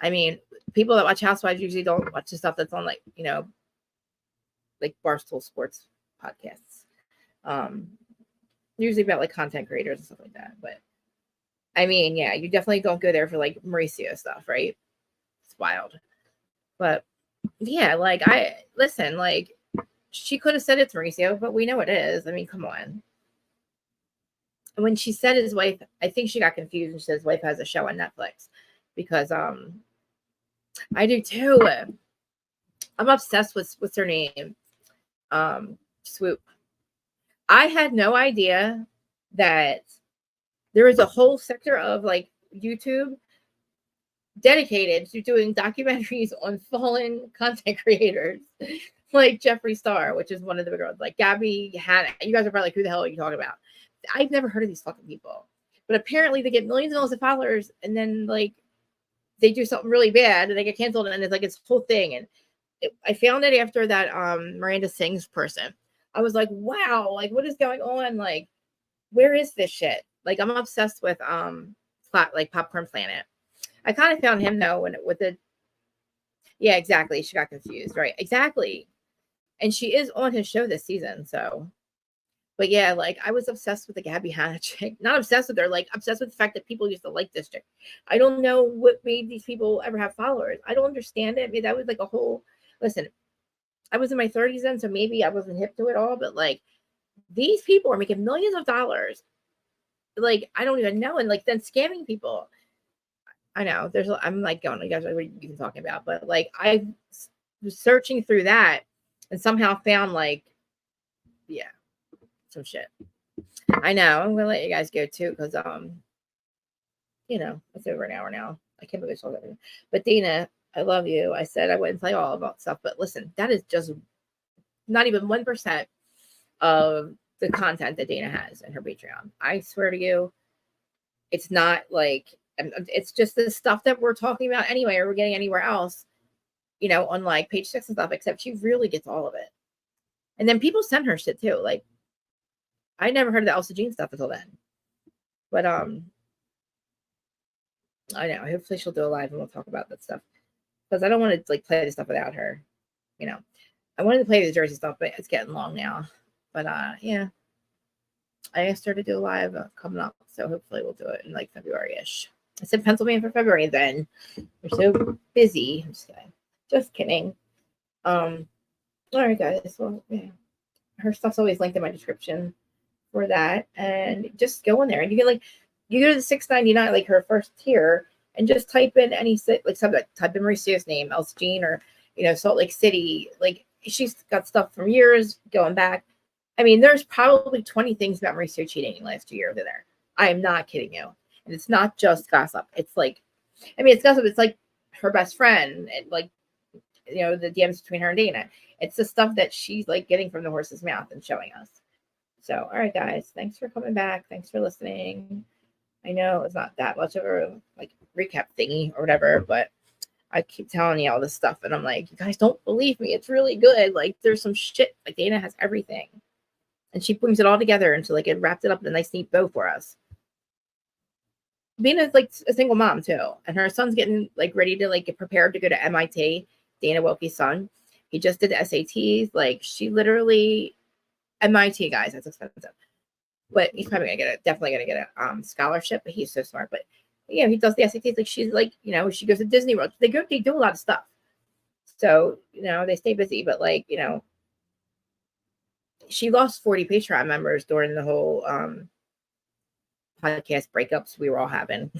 I mean, people that watch Housewives usually don't watch the stuff that's on, like, you know, like Barstool Sports podcasts. Usually about, like, content creators and stuff like that, but. I mean, yeah, you definitely don't go there for, like, Mauricio stuff, right? It's wild. But, yeah, like, like, she could have said it's Mauricio, but we know it is. I mean, come on. When she said his wife, I think she got confused and she said his wife has a show on Netflix. Because, I do too. I'm obsessed with, what's her name? Swoop. I had no idea that there is a whole sector of, like, YouTube dedicated to doing documentaries on fallen content creators, like Jeffree Star, which is one of the bigger ones, like Gabby Hanna. You guys are probably like, who the hell are you talking about? I've never heard of these fucking people, but apparently they get millions and millions of followers, and then, like, they do something really bad and they get canceled, and it's like this whole thing. And I found it after that Miranda Sings person. I was like, wow, like, what is going on? Like, where is this shit? Like, I'm obsessed with like Popcorn Planet. I kind of found him though yeah, exactly. She got confused, right? Exactly. And she is on his show this season, so. But yeah, like I was obsessed with the Gabby Hanna chick. Not obsessed with her, like obsessed with the fact that people used to like this chick. I don't know what made these people ever have followers. I don't understand it. I mean, that was like a whole listen. I was in my 30s then, so maybe I wasn't hip to it all, but like these people are making millions of dollars. Like, I don't even know, and like then scamming people. I know I'm like going, you guys, what are you even talking about? But like I was searching through that and somehow found like, yeah, some shit. I know. I'm gonna let you guys go too, because it's over an hour now. I can't believe I saw that. But Dana, I love you. I said I wouldn't play all about stuff, but listen, that is just not even 1% of the content that Dana has in her Patreon. I swear to you, it's not like it's just the stuff that we're talking about anyway, or we're getting anywhere else, on like page 6 and stuff, except she really gets all of it. And then people send her shit too. Like, I never heard of the Elsa Jean stuff until then. But I know. Hopefully she'll do a live and we'll talk about that stuff. Because I don't want to like play the stuff without her. I wanted to play the Jersey stuff, but it's getting long now. But yeah. I asked her to do a live coming up. So hopefully we'll do it in like February-ish. I said Pennsylvania for February then. We're so busy. I'm just kidding. Just kidding. All right, guys. Well, yeah. Her stuff's always linked in my description for that. And just go in there. And you can you go to the $6.99, like her first tier, and just type in any like subject. Type in Mauricio's name, Elsa Jean, or Salt Lake City. Like she's got stuff from years going back. I mean, there's probably 20 things about Mauricio cheating last year over there. I am not kidding you. And it's not just gossip. It's like, it's gossip. It's like her best friend, and like, the DMs between her and Dana. It's the stuff that she's like getting from the horse's mouth and showing us. So, all right, guys, thanks for coming back. Thanks for listening. I know it's not that much of a like recap thingy or whatever, but I keep telling you all this stuff, and I'm like, you guys don't believe me. It's really good. Like, there's some shit. Like, Dana has everything, and she brings it all together, and so like it wrapped it up in a nice, neat bow for us. Dana's like a single mom too, and her son's getting like ready to like get prepared to go to MIT. Dana Wilkey's son, he just did the SATs. Like, she literally MIT, guys, that's expensive, but he's probably definitely gonna get a scholarship. But he's so smart. But he does the SATs. Like, she's like, she goes to Disney World. They do a lot of stuff. So they stay busy. But like, she lost 40 Patreon members during the whole podcast breakups we were all having.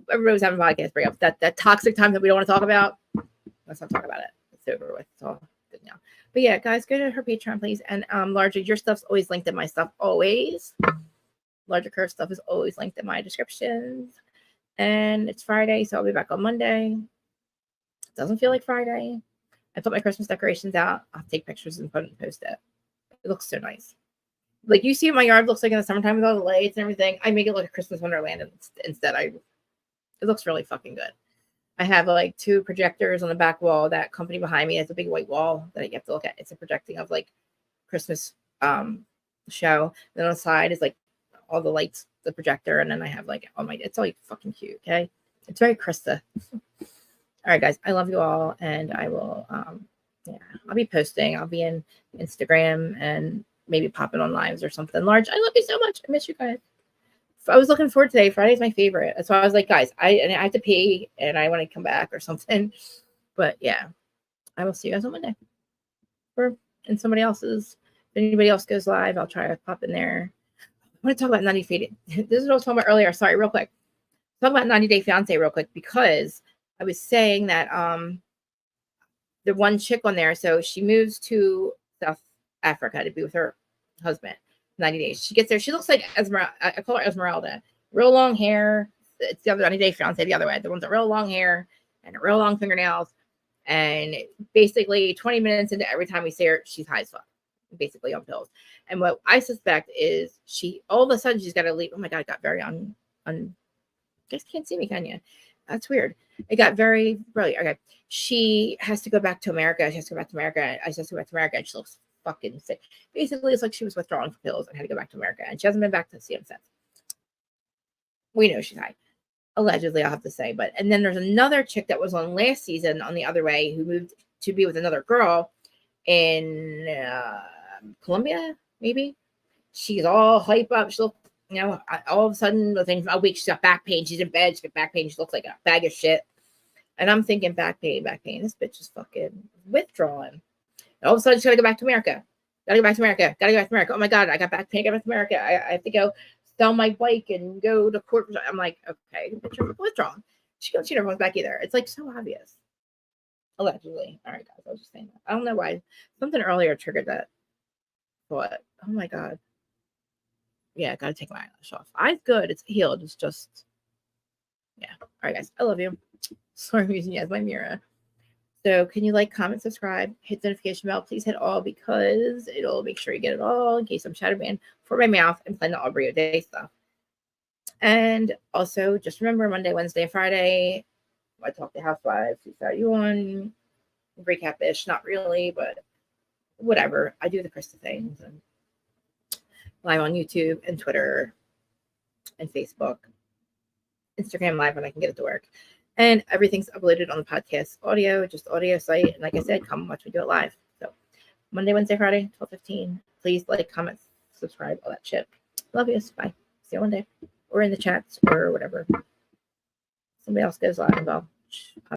Everybody was having podcast breakups. That toxic time that we don't want to talk about. Let's not talk about it. It's over with. It's all good now. But yeah, guys, go to her Patreon, please. And Larger, your stuff's always linked in my stuff. Always. Larger Curve stuff is always linked in my descriptions. And it's Friday, so I'll be back on Monday. It doesn't feel like Friday. I put my Christmas decorations out. I'll take pictures and post it. It looks so nice. Like, you see what my yard looks like in the summertime with all the lights and everything. I make it look like a Christmas Wonderland instead. It looks really fucking good. I have like 2 projectors on the back wall. That company behind me has a big white wall that you have to look at. It's a projecting of like Christmas show. Then on the side is like all the lights, the projector, and then I have like it's all like fucking cute. Okay, it's very Krista. All right, guys, I love you all, and I will I'll be posting. I'll be in Instagram and maybe popping on lives or something. Large, I love you so much. I miss you guys. I was looking forward today. Friday's my favorite. That's why I was like, guys, I have to pee and I want to come back or something. But yeah, I will see you guys on Monday. Or in somebody else's. If anybody else goes live, I'll try to pop in there. I want to talk about 90 Day. This is what I was talking about earlier. Sorry, real quick. Talk about 90 Day Fiance real quick, because I was saying that the one chick on there, so she moves to South Africa to be with her husband. 90 days. She gets there. She looks like Esmeralda. I call her Esmeralda. Real long hair. It's the other 90 Day Fiance the other way. The ones with real long hair and real long fingernails. And basically 20 minutes into every time we see her, she's high as fuck. Basically on pills. And what I suspect is all of a sudden she's got to leave. Oh my God, it got very you guys can't see me, can you? That's weird. It got very brilliant. Okay. She has to go back to America. I just go back to America. And she looks fucking sick. Basically, it's like she was withdrawing from pills and had to go back to America, and she hasn't been back to see him since. We know she's high, allegedly, I'll have to say. But and then there's another chick that was on last season on the other way who moved to be with another girl in Colombia, maybe. She's all hype up. She looks, all of a sudden, within a week, she's got back pain. She's in bed. She's got back pain. She looks like a bag of shit. And I'm thinking, back pain. This bitch is fucking withdrawing. And all of a sudden, she's got to go back to America. Gotta go back to America. Oh my God, I got back pain. I got back to America. I have to go sell my bike and go to court. I'm like, okay, bitch, you're withdrawing. She never comes back either. It's like so obvious. Allegedly. All right, guys, I was just saying that. I don't know why. Something earlier triggered that. But, oh my God. Yeah, gotta take my eyelash off. Eye's good. It's healed. It's just, yeah. All right, guys. I love you. Sorry, I'm using you as my mirror. So, can you like, comment, subscribe, hit the notification bell? Please hit all because it'll make sure you get it all in case I'm shadow banned for my mouth and playing the Aubrey O'Day stuff. And also, just remember Monday, Wednesday, Friday, I talk to Housewives, 231, recap-ish, not really, but whatever. I do the Krista things and live on YouTube and Twitter and Facebook, Instagram live when I can get it to work. And everything's uploaded on the podcast audio, just audio site. And like I said, come watch me do it live. So Monday, Wednesday, Friday, 12:15. Please like, comment, subscribe, all that shit. Love you. Bye. See you one day. Or in the chats or whatever. Somebody else goes live.